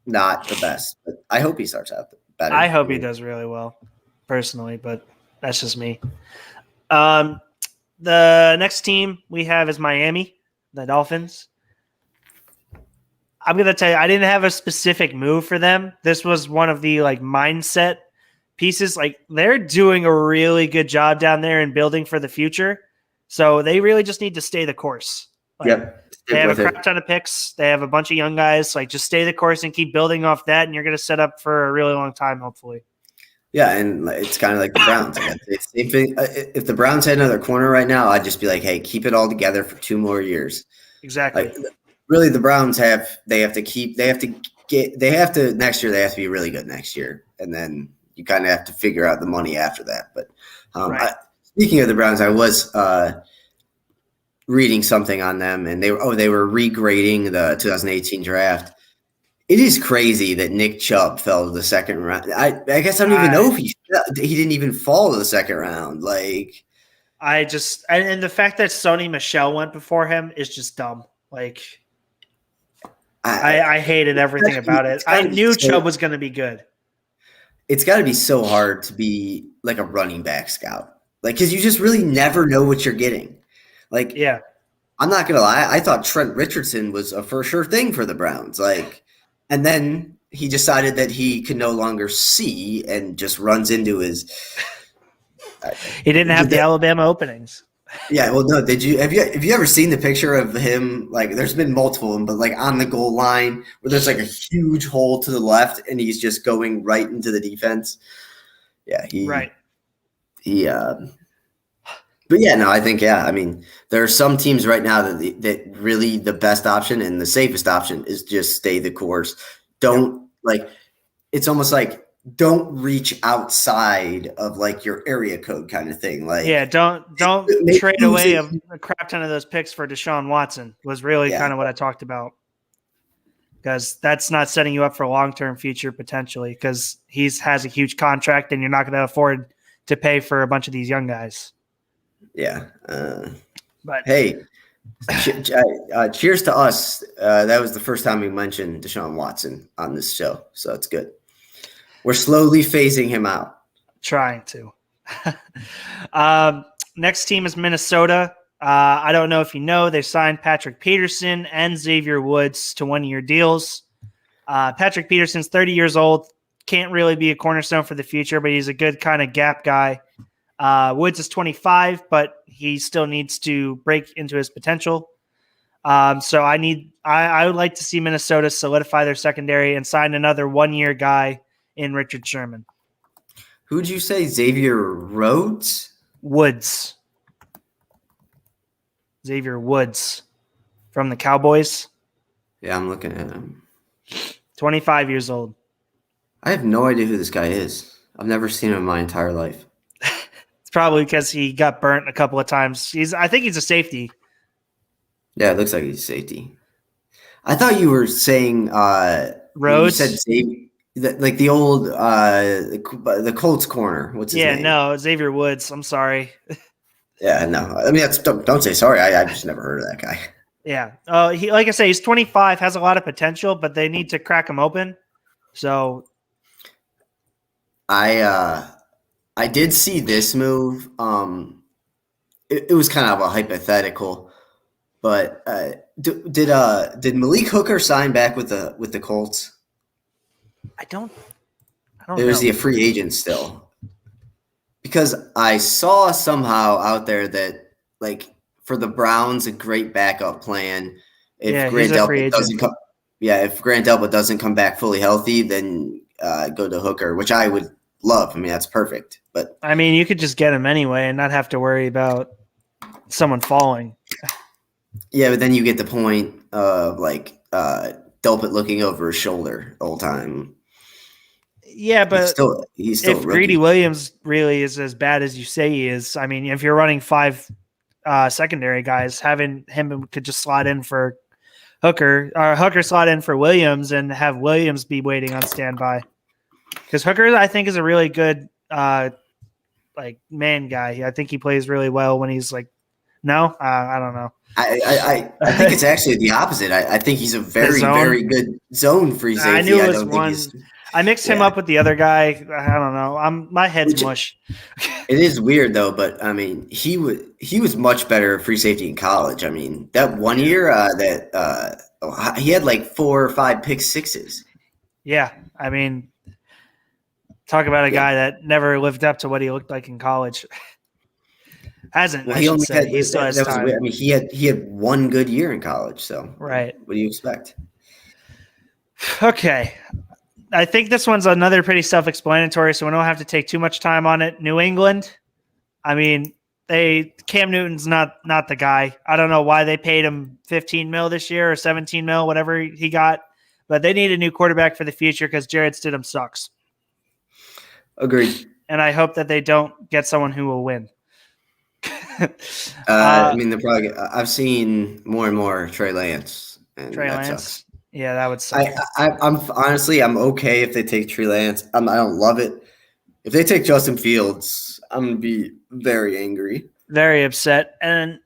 not the best. But I hope he starts out better. I hope he does really well, personally, but that's just me. The next team we have is Miami, the Dolphins. I'm going to tell you, I didn't have a specific move for them. This was one of the mindset pieces. Like, they're doing a really good job down there in building for the future. So they really just need to stay the course. They have a crap ton of picks. They have a bunch of young guys. Just stay the course and keep building off that, and you're going to set up for a really long time, hopefully. Yeah, and it's kind of like the Browns. If the Browns had another corner right now, I'd just be like, hey, keep it all together for 2 more years. Exactly. Really, the Browns next year they have to be really good next year, and then you kind of have to figure out the money after that. But speaking of the Browns, I was reading something on them, and they were regrading the 2018 draft. It is crazy that Nick Chubb fell to the 2nd round. I guess I don't even know if he didn't even fall to the 2nd round. And the fact that Sony Michel went before him is just dumb. I hated everything about it. I knew Chubb was going to be good. It's got to be so hard to be like a running back scout, because you just really never know what you're getting. I'm not gonna lie, I thought Trent Richardson was a for sure thing for the Browns. And then he decided that he could no longer see and just runs into his. He didn't have the Alabama openings. Yeah, well, no. Have you ever seen the picture of him? There's been multiple of them, but on the goal line where there's a huge hole to the left, and he's just going right into the defense. Yeah, But yeah, no, I think I mean, there are some teams right now that really the best option and the safest option is just stay the course. Don't it's almost like don't reach outside of your area code kind of thing. Don't trade away a crap ton of those picks for Deshaun Watson was really kind of what I talked about, because that's not setting you up for a long-term future potentially, because he has a huge contract and you're not going to afford to pay for a bunch of these young guys. Yeah. But hey, cheers to us. That was the first time we mentioned Deshaun Watson on this show, so it's good. We're slowly phasing him out. Trying to. Next team is Minnesota. I don't know if you know, they signed Patrick Peterson and Xavier Woods to 1-year deals. Patrick Peterson's 30 years old, can't really be a cornerstone for the future, but he's a good kind of gap guy. Woods is 25, but he still needs to break into his potential. So I would like to see Minnesota solidify their secondary and sign another 1-year guy in Richard Sherman. Who'd you say? Xavier Rhodes? Woods. Xavier Woods from the Cowboys. Yeah, I'm looking at him. 25 years old. I have no idea who this guy is. I've never seen him in my entire life. It's probably because he got burnt a couple of times. I think he's a safety. Yeah, it looks like he's safety. I thought you were saying when you said Rhodes. like the old the Colts corner. What's his Yeah, name? no, Xavier Woods. I'm sorry. Yeah, no. I mean, don't say sorry. I just never heard of that guy. Yeah. He, like I say, he's 25, has a lot of potential, but they need to crack him open. So I did see this move. It was kind of a hypothetical, but did Malik Hooker sign back with the Colts? I don't Or is he know. a free agent still? Because I saw somehow out there that like for the Browns, a great backup plan. If Yeah, he's Grant a free Delpit agent. doesn't come, yeah, if Grant Delpit doesn't come back fully healthy, then go to Hooker, which I would love. I mean, that's perfect. But I mean, you could just get him anyway and not have to worry about someone falling. yeah, but then you get the point of like Delpit looking over his shoulder the whole time. Yeah, He's but still he's still a if Greedy rookie. Williams really is as bad as you say he is, I mean, if you're running 5 secondary guys, having him could just slot in for Hooker or Hooker slot in for Williams and have Williams be waiting on standby. Because Hooker, I think, is a really good like man guy. I think he plays really well when he's like, no, I don't know. I think it's actually the opposite. I think he's a very, zone? very good zone free I knew safety. it I was don't think one. he's I mixed him yeah. up with the other guy. I don't know. My head's Which mush. it is weird though, but I mean he was much better free safety in college. I mean that one year he had like 4 or 5 pick sixes. Yeah, I mean, talk about a Yeah. guy that never lived up to what he looked like in college. Hasn't, Well, I he should only had say. He still has that was time. I mean he had one good year in college. So Right. what do you expect? Okay. I think this one's another pretty self-explanatory, so we don't have to take too much time on it. New England. I mean, Cam Newton's not the guy. I don't know why they paid him 15 mil this year or 17 mil, whatever he got, but they need a new quarterback for the future because Jared Stidham sucks. Agreed. And I hope that they don't get someone who will win. I mean they're probably I've seen more and more Trey Lance and Trey that Lance. sucks. Yeah, that would suck. I'm honestly I'm okay if they take Trey Lance. I don't love it. If they take Justin Fields, I'm gonna be very angry. Very upset. And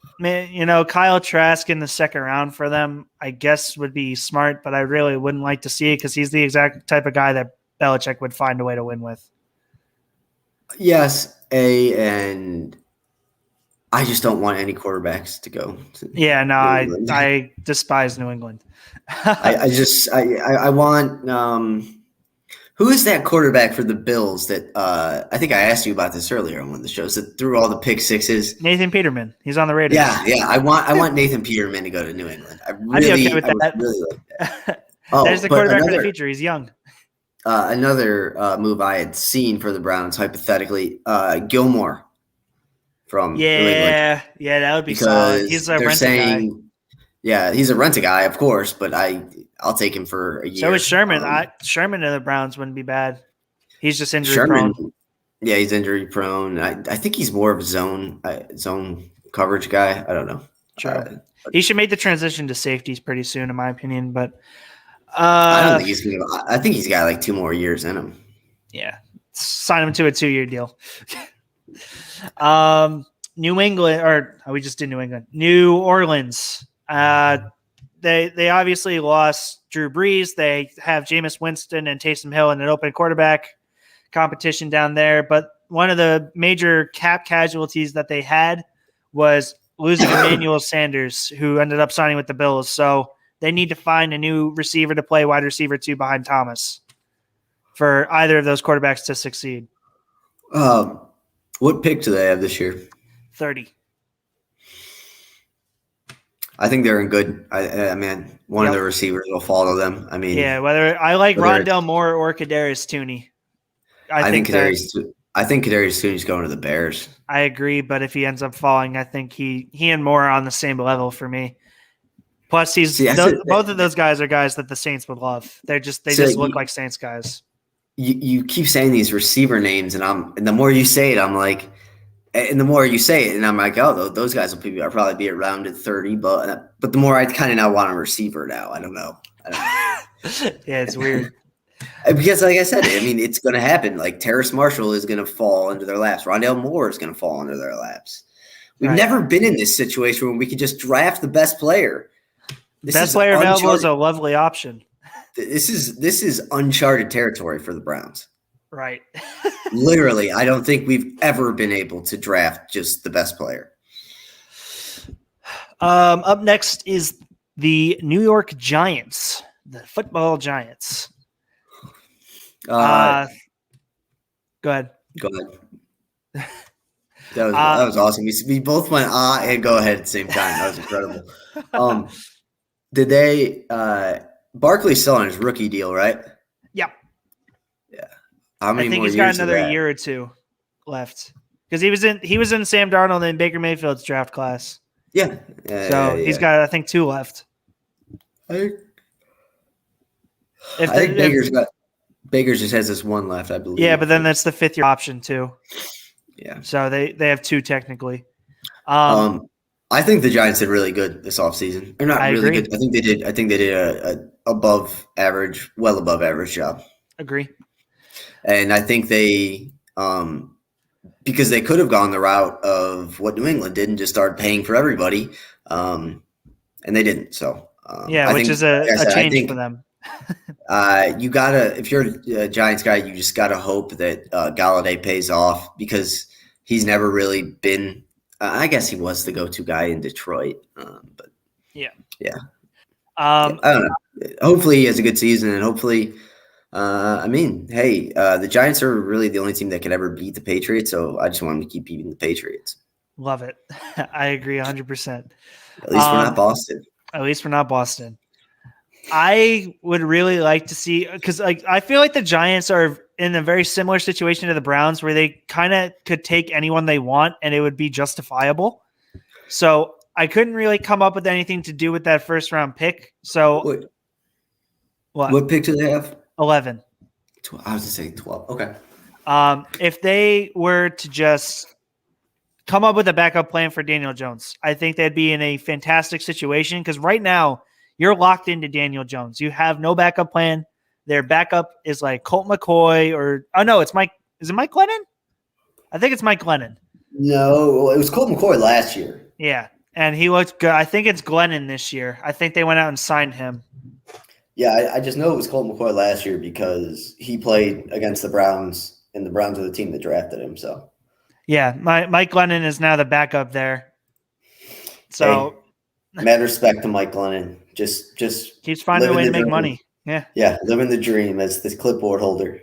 Kyle Trask in the second round for them, I guess would be smart, but I really wouldn't like to see it because he's the exact type of guy that Belichick would find a way to win with. Yes, and I just don't want any quarterbacks to go. Yeah, no, I despise New England. I want who is that quarterback for the Bills that I think I asked you about this earlier on one of the shows that threw all the pick sixes? Nathan Peterman. He's on the Raiders. Yeah. I want Nathan Peterman to go to New England. I'd be okay with that. Really like that. Oh, there's the quarterback for the future. He's young. Another move I had seen for the Browns, hypothetically, Gilmore from New England. Yeah, that would be solid. He's a rented guy. Yeah, he's a rented guy, of course, but I'll take him for a year. So is Sherman. Sherman to the Browns wouldn't be bad. He's just injury prone. Yeah, he's injury prone. I think he's more of a zone coverage guy. I don't know. Sure. He should make the transition to safeties pretty soon, in my opinion. But I don't think he's going to. I think he's got like 2 more years in him. Yeah, sign him to a 2-year deal. New England, or we just did New England. New Orleans. They obviously lost Drew Brees. They have Jameis Winston and Taysom Hill in an open quarterback competition down there. But one of the major cap casualties that they had was losing Emmanuel Sanders, who ended up signing with the Bills. So they need to find a new receiver to play wide receiver 2 behind Thomas for either of those quarterbacks to succeed. What pick do they have this year? 30. I think they're in good. I mean, one of the receivers will follow them. I mean, yeah. Whether I like Rondale Moore or Kadarius Tooney, I think Kadarius Tooney's going to the Bears. I agree, but if he ends up falling, I think he and Moore are on the same level for me. Plus, See, both of those guys are guys that the Saints would love. They just look like Saints guys. You keep saying these receiver names, and the more you say it, I'm like, and the more you say it, and I'm like, oh, those guys will probably be around at 30, but the more I kind of now want a receiver now. I don't know. Yeah, it's weird. Because, like I said, I mean, it's going to happen. Like, Terrace Marshall is going to fall into their laps. Rondale Moore is going to fall into their laps. We've never been in this situation where we could just draft the best player. Best player available is a lovely option. This is uncharted territory for the Browns. Right. Literally, I don't think we've ever been able to draft just the best player. Up next is the New York Giants, the football Giants. Go ahead. Go ahead. That was awesome. We both went and go ahead at the same time. That was incredible. Did they Barkley's still on his rookie deal, right? Yeah. Yeah. How many I think more he's got years another year or two left. Because he was in Sam Darnold and Baker Mayfield's draft class. Yeah. He's got, I think, 2 left. I think Baker's just has this 1 left, I believe. Yeah, but then that's the 5th-year option too. Yeah. So they have 2 technically. I think the Giants did really good this offseason. They're not really agree. good. I think they did a above average, well above average job. Agree. And I think they because they could have gone the route of what New England did and just started paying for everybody. And they didn't. So which is a change for them. You gotta, if you're a Giants guy, you just gotta hope that Galladay pays off because he's never really been. I guess he was the go-to guy in Detroit, but yeah. I don't know. Hopefully, he has a good season, and hopefully, the Giants are really the only team that could ever beat the Patriots. So I just want them to keep beating the Patriots. Love it. I agree 100%. At least we're not Boston. At least we're not Boston. I would really like to see because I feel like the Giants are in a very similar situation to the Browns where they kind of could take anyone they want and it would be justifiable. So I couldn't really come up with anything to do with that first round pick. So what pick do they have? 11. I was going to say 12. Okay. If they were to just come up with a backup plan for Daniel Jones, I think they'd be in a fantastic situation because right now you're locked into Daniel Jones. You have no backup plan. Their backup is like Colt McCoy it's Mike. Is it Mike Glennon? I think it's Mike Glennon. No, it was Colt McCoy last year. Yeah, and he looked good. I think it's Glennon this year. I think they went out and signed him. Yeah, I just know it was Colt McCoy last year because he played against the Browns, and the Browns are the team that drafted him. So, yeah, Mike Glennon is now the backup there. So, mad respect to Mike Glennon. Just keeps finding a way to make money. Yeah, living the dream as this clipboard holder.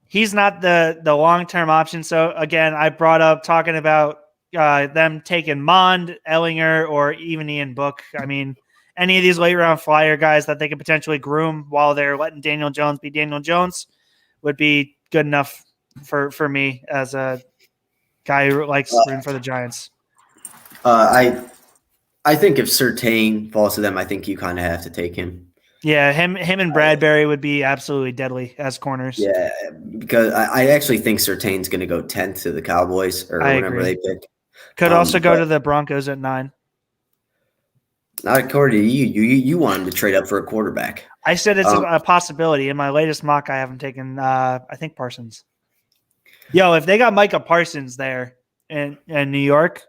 He's not the long-term option. So again, I brought up talking about them taking Mond, Ellinger, or even Ian Book. I mean, any of these late-round flyer guys that they could potentially groom while they're letting Daniel Jones be Daniel Jones would be good enough for me as a guy who likes rooting for the Giants. I think if Surtain falls to them, I think you kind of have to take him. Yeah, him and Bradbury would be absolutely deadly as corners. Yeah, because I actually think Surtain's going to go 10th to the Cowboys or whenever they pick. Could also go to the Broncos at 9. Not according to you. You want him to trade up for a quarterback. I said it's a possibility. In my latest mock, I haven't taken, I think, Parsons. Yo, if they got Micah Parsons there in New York,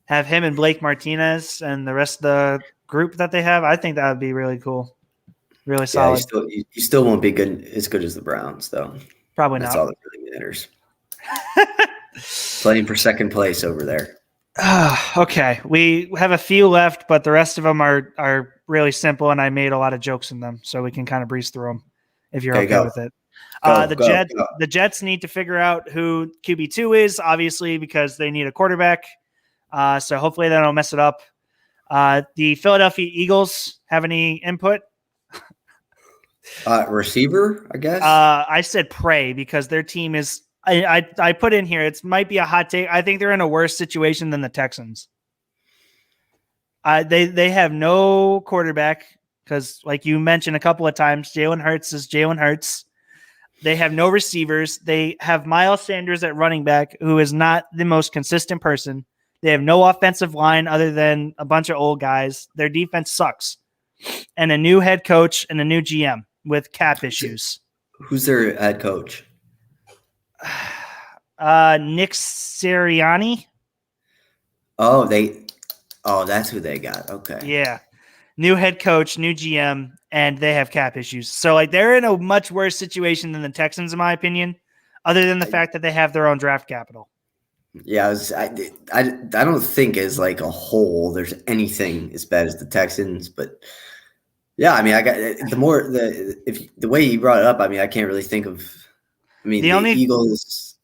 have him and Blake Martinez and the rest of the group that they have, I think that would be really cool. Really solid. You still won't be as good as the Browns, though. Probably That's not. all that really matters. Playing for second place over there. Okay. We have a few left, but the rest of them are really simple, and I made a lot of jokes in them, so we can kind of breeze through them if you're okay with it. The Jets need to figure out who QB2 is, obviously, because they need a quarterback. So hopefully they don't mess it up. The Philadelphia Eagles have any input? Receiver, I guess. I said pray because their team is. I put in here. It might be a hot take. I think they're in a worse situation than the Texans. They have no quarterback because, like you mentioned a couple of times, Jalen Hurts is Jalen Hurts. They have no receivers. They have Miles Sanders at running back, who is not the most consistent person. They have no offensive line other than a bunch of old guys. Their defense sucks. And a new head coach and a new GM with cap issues. Who's their head coach? Nick Sirianni. Oh, that's who they got. Okay. Yeah. New head coach, new GM, and they have cap issues. So, like, they're in a much worse situation than the Texans, in my opinion, other than the fact that they have their own draft capital. Yeah, I don't think as like a whole there's anything as bad as the Texans, but yeah, I mean, I got the way you brought it up. I mean, I can't really think of. I mean, the Eagles.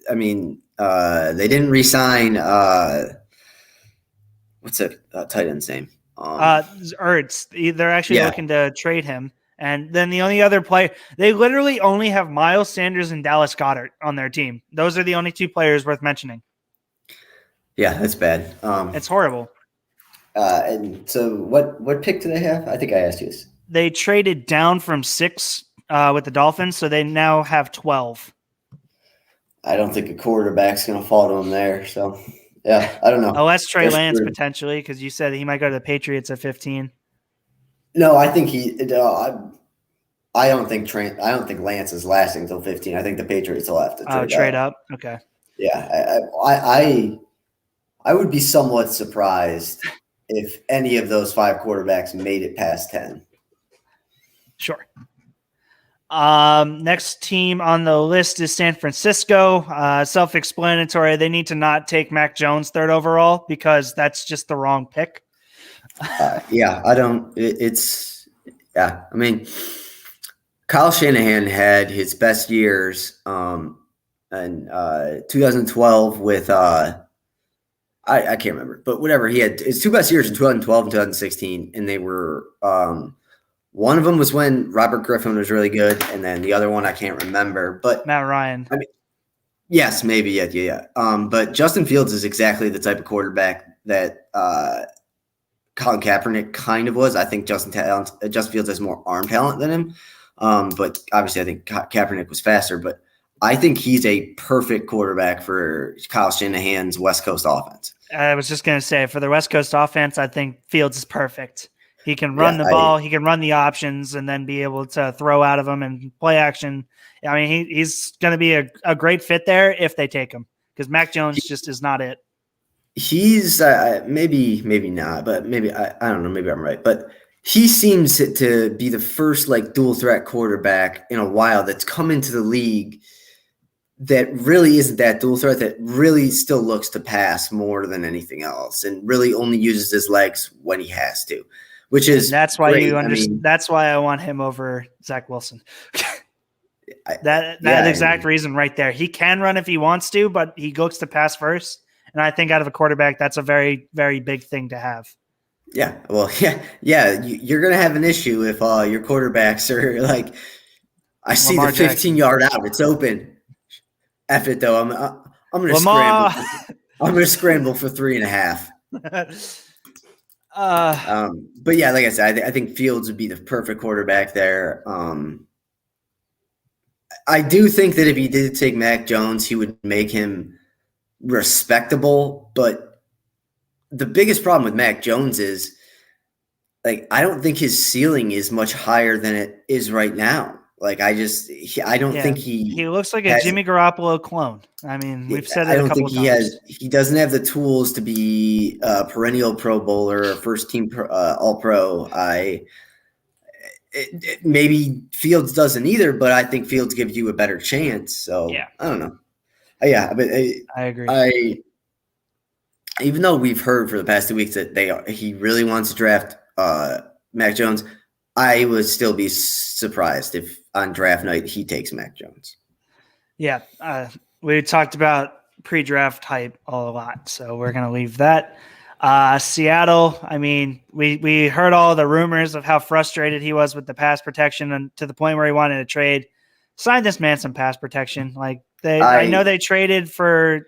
I mean, they didn't re-sign. What's that tight end's name? Ertz. They're actually looking to trade him. And then the only other player, they literally only have Miles Sanders and Dallas Goedert on their team. Those are the only two players worth mentioning. Yeah, that's bad. It's horrible. And so what pick do they have? I think I asked you this. They traded down from 6 with the Dolphins, so they now have 12. I don't think a quarterback's going to fall to them there. So, yeah, I don't know. Oh, that's Trey Lance potentially, because you said he might go to the Patriots at 15. No, I think I don't think Lance is lasting until 15. I think the Patriots will have to trade up. Okay. Yeah, I would be somewhat surprised if any of those 5 quarterbacks made it past 10. Sure. Next team on the list is San Francisco. Self-explanatory. They need to not take Mac Jones 3rd overall because that's just the wrong pick. Yeah, I don't. I mean, Kyle Shanahan had his best years in 2012 with I can't remember, but whatever. He had his 2 best years in 2012 and 2016, and they were one of them was when Robert Griffin was really good, and then the other one I can't remember. But Matt Ryan. I mean, yes, maybe, yeah. But Justin Fields is exactly the type of quarterback that Colin Kaepernick kind of was. I think Justin Fields has more arm talent than him. But obviously I think Kaepernick was faster, but I think he's a perfect quarterback for Kyle Shanahan's West Coast offense. I was just going to say, for the West Coast offense, I think Fields is perfect. He can run the ball, he can run the options, and then be able to throw out of them and play action. I mean, he's going to be a great fit there if they take him, because Mac Jones just is not it. He's maybe not, but maybe I don't know. Maybe I'm right, but he seems to be the first like dual threat quarterback in a while that's come into the league that really isn't that dual threat, that really still looks to pass more than anything else, and really only uses his legs when he has to, which is that's why great. you understand. That's why I want him over Zach Wilson. that exact reason right there. He can run if he wants to, but he looks to pass first. And I think out of a quarterback, that's a very, very big thing to have. Yeah. Well, yeah. You're going to have an issue if your quarterbacks are like, I see Lamar the 15-yard out. It's open. F it, though. I'm going to scramble. I'm going to scramble for 3.5. But, yeah, like I said, I think Fields would be the perfect quarterback there. I do think that if he did take Mac Jones, he would make him respectable, but the biggest problem with Mac Jones is like I don't think his ceiling is much higher than it is right now. Like I don't think he looks like a Jimmy Garoppolo clone. I mean, we've said it a couple of times. He doesn't have the tools to be a perennial Pro Bowler or first team All Pro. Maybe Fields doesn't either, but I think Fields gives you a better chance. So I don't know. Yeah, but I agree. Even though we've heard for the past 2 weeks that he really wants to draft Mac Jones, I would still be surprised if on draft night he takes Mac Jones. Yeah, we talked about pre-draft hype a lot, so we're going to leave that. Seattle, I mean, we heard all the rumors of how frustrated he was with the pass protection, and to the point where he wanted to trade. Sign this man some pass protection. Like I know they traded for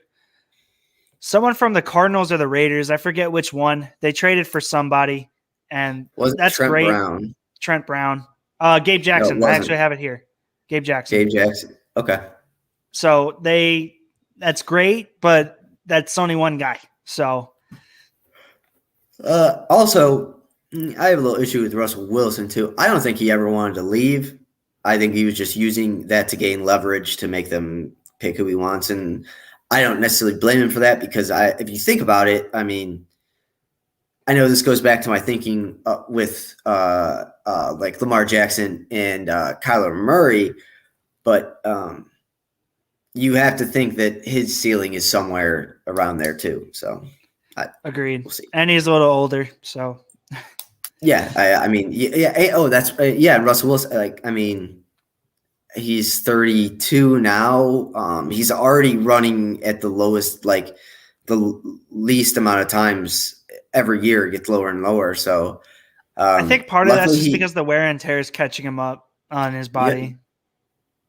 Someone from the Cardinals or the Raiders. I forget which one. They traded for somebody, and Was it that's Trent great. Brown? Trent Brown. Gabe No, it Jackson. I actually wasn't. have it here. Gabe Jackson. Gabe Jackson. Okay. So that's great, but that's only one guy. So Also, I have a little issue with Russell Wilson too. I don't think he ever wanted to leave. I think he was just using that to gain leverage to make them pick who he wants, and I don't necessarily blame him for that because if you think about it, I mean, I know this goes back to my thinking with like Lamar Jackson and Kyler Murray, but you have to think that his ceiling is somewhere around there too. So, agreed. We'll see. And he's a little older, so yeah. I mean, yeah. Oh, that's yeah. And Russell Wilson, like, I mean, he's 32 now. He's already running at the lowest, like the least amount of times every year. It gets lower and lower. So I think part of that's just because the wear and tear is catching him up on his body.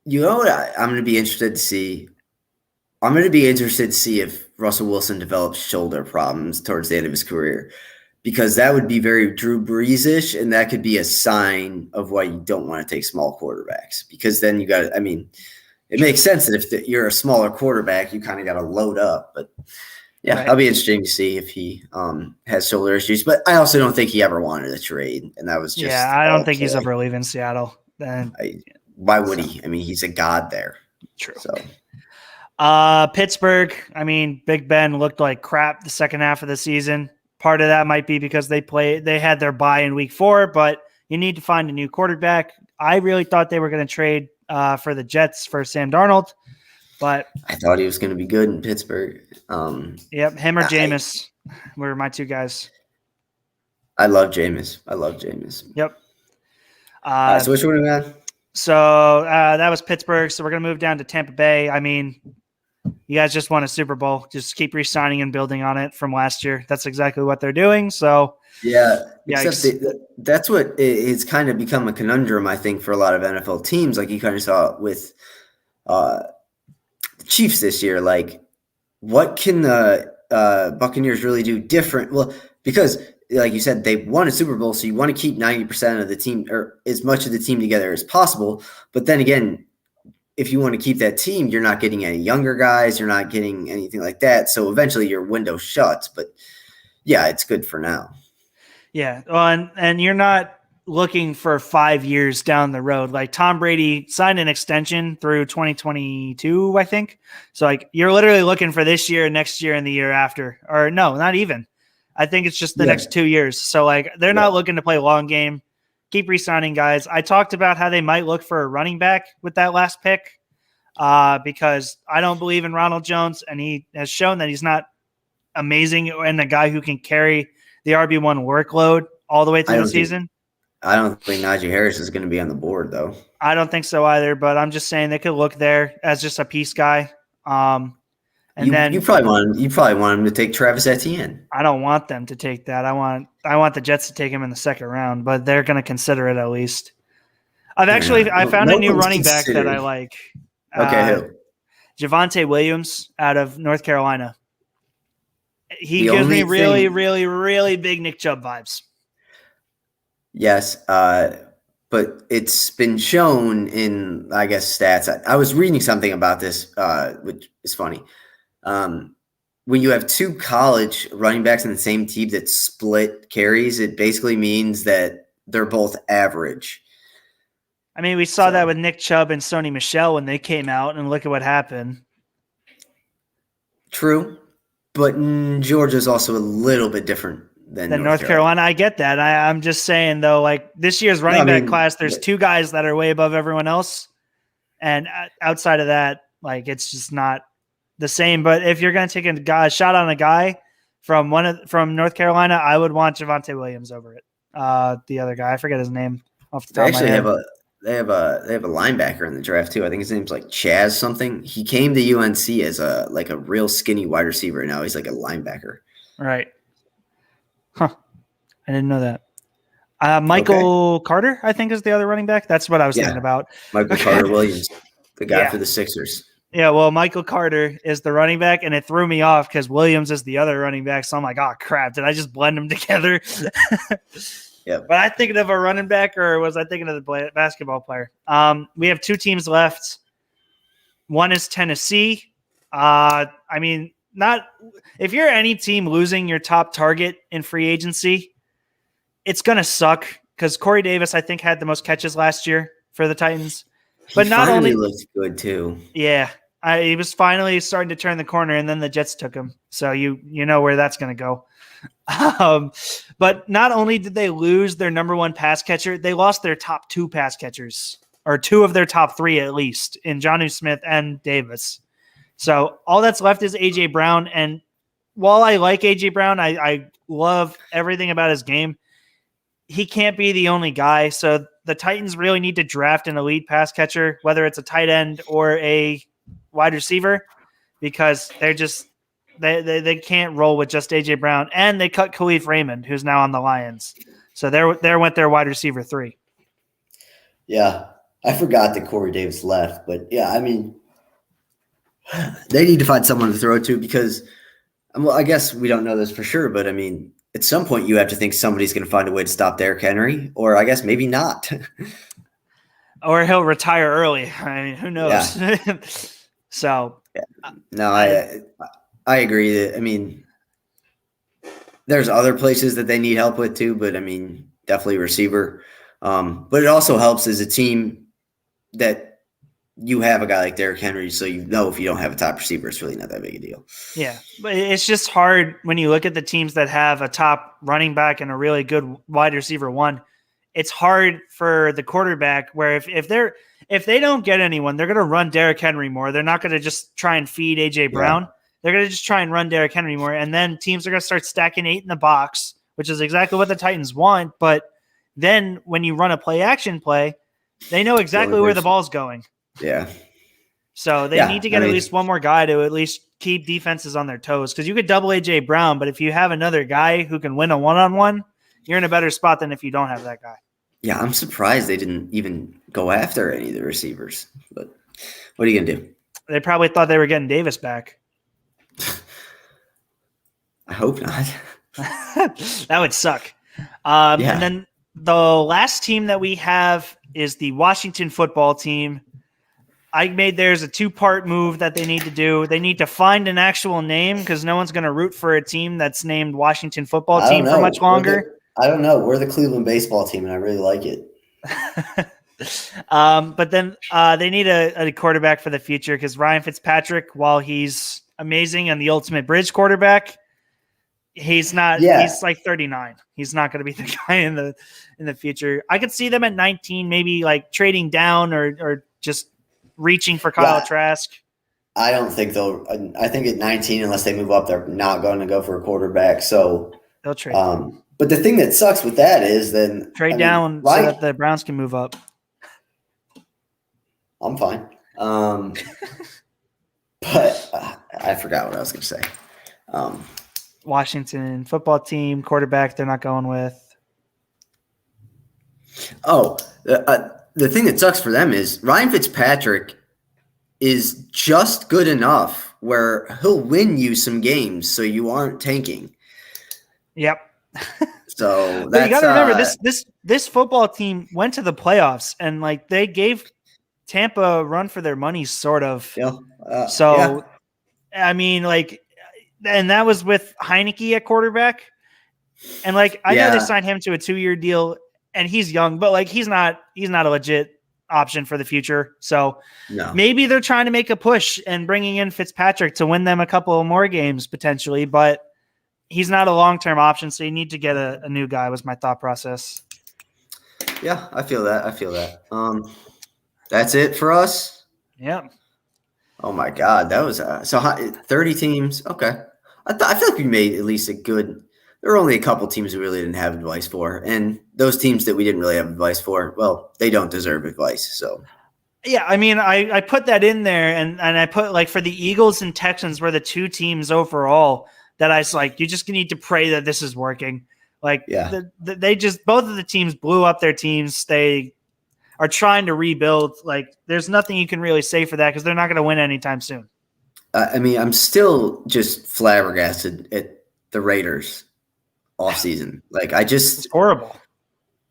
You know what I'm going to be interested to see? I'm going to be interested to see if Russell Wilson develops shoulder problems towards the end of his career, because that would be very Drew Brees-ish, and that could be a sign of why you don't want to take small quarterbacks, because then you got – I mean, it makes sense that if you're a smaller quarterback, you kind of got to load up. But, yeah, Right. It'll be interesting to see if he has shoulder issues. But I also don't think he ever wanted a trade, and that was just – yeah, I don't think he's ever leaving Seattle. Why would he? I mean, he's a god there. True. So, Pittsburgh, I mean, Big Ben looked like crap the second half of the season. Part of that might be because they had their bye in week 4, but you need to find a new quarterback. I really thought they were going to trade for the Jets for Sam Darnold, but I thought he was going to be good in Pittsburgh. Yep, him or Jameis were my two guys. I love Jameis. Yep. So which one are we on? So that was Pittsburgh. So we're going to move down to Tampa Bay. I mean, you guys just won a Super Bowl. Just keep re-signing and building on it from last year. That's exactly what they're doing. So yeah, except that's what it's kind of become a conundrum, I think, for a lot of NFL teams. Like you kind of saw with the Chiefs this year. Like, what can the Buccaneers really do different? Well, because like you said, they won a Super Bowl, so you want to keep 90% of the team or as much of the team together as possible. But then again, if you want to keep that team, you're not getting any younger guys. You're not getting anything like that. So eventually your window shuts. But yeah, it's good for now. Yeah. Well, and you're not looking for 5 years down the road. Like Tom Brady signed an extension through 2022, I think. So like you're literally looking for this year, next year, and the year after. Or no, not even. I think it's just the next 2 years. So like they're not looking to play long game. Keep re-signing guys. I talked about how they might look for a running back with that last pick because I don't believe in Ronald Jones, and he has shown that he's not amazing and a guy who can carry the RB1 workload all the way through the season. I don't think Najee Harris is going to be on the board, though. I don't think so either, but I'm just saying they could look there as just a piece guy. And you probably want him to take Travis Etienne. I don't want them to take that. I want the Jets to take him in the second round, but they're going to consider it at least. I found a new running back that I like. Okay, who? Javonte Williams out of North Carolina. He gives me really, really, really big Nick Chubb vibes. Yes, but it's been shown in, I guess, stats. I was reading something about this, which is funny. When you have two college running backs in the same team that split carries, it basically means that they're both average. I mean, we saw that with Nick Chubb and Sony Michel when they came out, and look at what happened. True, but Georgia's also a little bit different than North Carolina. I get that. I'm just saying, though, like this year's running back class, there's two guys that are way above everyone else. And outside of that, like it's just not the same. But if you're going to take a shot on a guy from North Carolina, I would want Javonte Williams over it. The other guy, I forget his name off the top of my head. They have a linebacker in the draft too. I think his name's like Chaz something. He came to UNC as a real skinny wide receiver, and now he's like a linebacker. Right. Huh. I didn't know that. Michael Carter, I think, is the other running back. That's what I was thinking about. Michael Carter Williams, the guy for the Sixers. Yeah, well, Michael Carter is the running back, and it threw me off because Williams is the other running back. So I'm like, oh, crap. Did I just blend them together? Yep. But I thinking of a running back, or was I thinking of the basketball player? We have two teams left. One is Tennessee. I mean, not if you're any team losing your top target in free agency, it's going to suck because Corey Davis, I think, had the most catches last year for the Titans. But not only looked good too. Yeah, he was finally starting to turn the corner, and then the Jets took him. So you know where that's going to go. But not only did they lose their number one pass catcher, they lost their top two pass catchers, or two of their top three at least, in Jonnu Smith and Davis. So all that's left is A.J. Brown. And while I like A.J. Brown, I love everything about his game, he can't be the only guy. So the Titans really need to draft an elite pass catcher, whether it's a tight end or a wide receiver, because they're just they can't roll with just A.J. Brown. And they cut Khalif Raymond, who's now on the Lions. So there went their wide receiver 3. Yeah, I forgot that Corey Davis left, but yeah, I mean, they need to find someone to throw to because, well, I guess we don't know this for sure, but I mean, at some point you have to think somebody's going to find a way to stop Derrick Henry, or I guess maybe not. Or he'll retire early. I mean, who knows? Yeah. So, yeah. No, I agree that, I mean, there's other places that they need help with too, but I mean, definitely receiver. But it also helps as a team that you have a guy like Derrick Henry, so you know if you don't have a top receiver, it's really not that big a deal. Yeah, but it's just hard when you look at the teams that have a top running back and a really good wide receiver 1. It's hard for the quarterback where if they don't get anyone, they're going to run Derrick Henry more. They're not going to just try and feed A.J. Brown. Yeah. They're going to just try and run Derrick Henry more, and then teams are going to start stacking 8 in the box, which is exactly what the Titans want. But then when you run a play-action play, they know exactly where the ball's going. Yeah. So they need to get at least one more guy to at least keep defenses on their toes, because you could double A.J. Brown, but if you have another guy who can win a one-on-one, you're in a better spot than if you don't have that guy. Yeah, I'm surprised they didn't even go after any of the receivers. But what are you going to do? They probably thought they were getting Davis back. I hope not. That would suck. And then the last team that we have is the Washington football team. I made theirs a 2-part move that they need to do. They need to find an actual name because no one's going to root for a team that's named Washington football team for much longer. I don't know. We're the Cleveland baseball team, and I really like it. But then they need a quarterback for the future because Ryan Fitzpatrick, while he's amazing and the ultimate bridge quarterback, he's not. Yeah. He's like 39. He's not going to be the guy in the future. I could see them at 19, maybe like trading down or just reaching for Kyle Trask. I don't think they'll. I think at 19, unless they move up, they're not going to go for a quarterback. So they'll trade. But the thing that sucks with that is then trade down so that the Browns can move up. I'm fine. But I forgot what I was going to say. Washington football team quarterback they're not going with. Oh, the thing that sucks for them is Ryan Fitzpatrick is just good enough where he'll win you some games so you aren't tanking. Yep. So but you got to remember this football team went to the playoffs and like they gave Tampa a run for their money, sort of. Yeah. I mean, like, and that was with Heineke at quarterback. And like, I know they signed him to a 2-year deal and he's young, but like, he's not a legit option for the future. So maybe they're trying to make a push and bringing in Fitzpatrick to win them a couple of more games potentially, but he's not a long-term option. So you need to get a new guy was my thought process. Yeah, I feel that. That's it for us. Yeah. Oh my God, that was 30 teams. Okay, I feel like we made at least a good. There were only a couple teams we really didn't have advice for, and those teams that we didn't really have advice for, well, they don't deserve advice. So, yeah, I mean, I put that in there, and I put like for the Eagles and Texans were the 2 teams overall that I was like, you just need to pray that this is working. Like, they just both of the teams blew up their teams. are trying to rebuild. Like, there's nothing you can really say for that because they're not going to win anytime soon. I mean, I'm still just flabbergasted at the Raiders offseason. Like, It's horrible.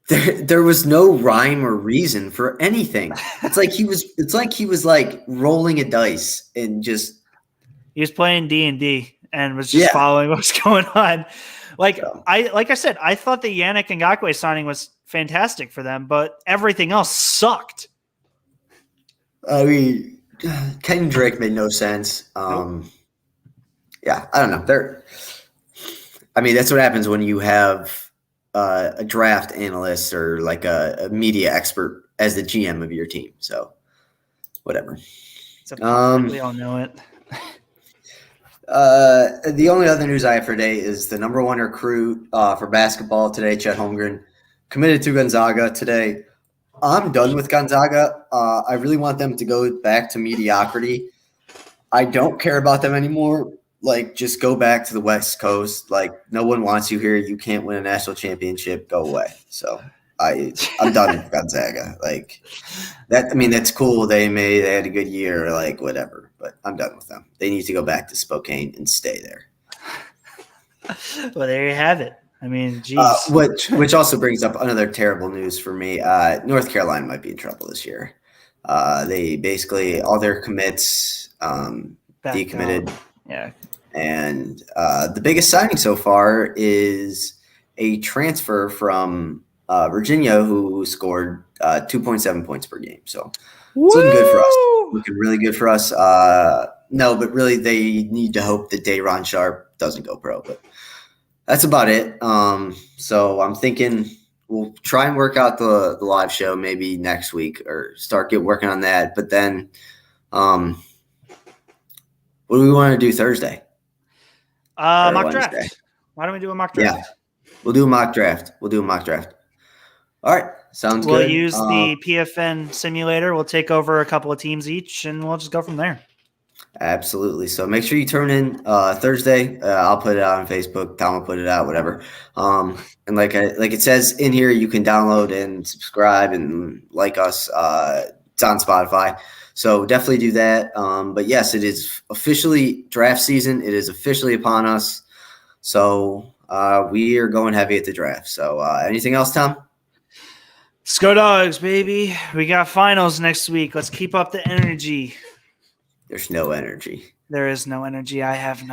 there was no rhyme or reason for anything. It's like he was like rolling a dice and just He was playing D&D and was just following what's going on. Like I said, I thought the Yannick Ngakoue signing was fantastic for them, but everything else sucked. I mean, Kenny Drake made no sense. Nope. Yeah, I don't know. I mean, that's what happens when you have a draft analyst or like a media expert as the GM of your team. So, whatever. We all know it. The only other news I have for today is the number one recruit for basketball today, Chet Holmgren, committed to Gonzaga today. I'm done with Gonzaga. I really want them to go back to mediocrity. I don't care about them anymore. Like, just go back to the West Coast. Like, no one wants you here. You can't win a national championship. Go away. So I'm done with Gonzaga. Like that. I mean, that's cool. They had a good year. Like, whatever. But I'm done with them. They need to go back to Spokane and stay there. Well, there you have it. I mean, geez. Which also brings up another terrible news for me. North Carolina might be in trouble this year. They basically all their commits decommitted. Yeah. And the biggest signing so far is a transfer from Virginia who scored 2.7 points per game. So it's looking good for us. Looking really good for us. No, but really they need to hope that Day'Ron Sharp doesn't go pro. But that's about it. So I'm thinking we'll try and work out the live show maybe next week or start working on that. But then what do we want to do Thursday? Mock draft. Why don't we do a mock draft? Yeah, we'll do a mock draft. All right. Sounds good. We'll use the PFN simulator. We'll take over a couple of teams each, and we'll just go from there. Absolutely. So make sure you turn in Thursday. I'll put it out on Facebook. Tom will put it out, whatever. And like it says in here, you can download and subscribe and like us. It's on Spotify. So definitely do that. But yes, it is officially draft season. It is officially upon us. So we are going heavy at the draft. So anything else, Tom? Let's go Dogs, baby. We got finals next week. Let's keep up the energy. There's no energy. There is no energy. I have none.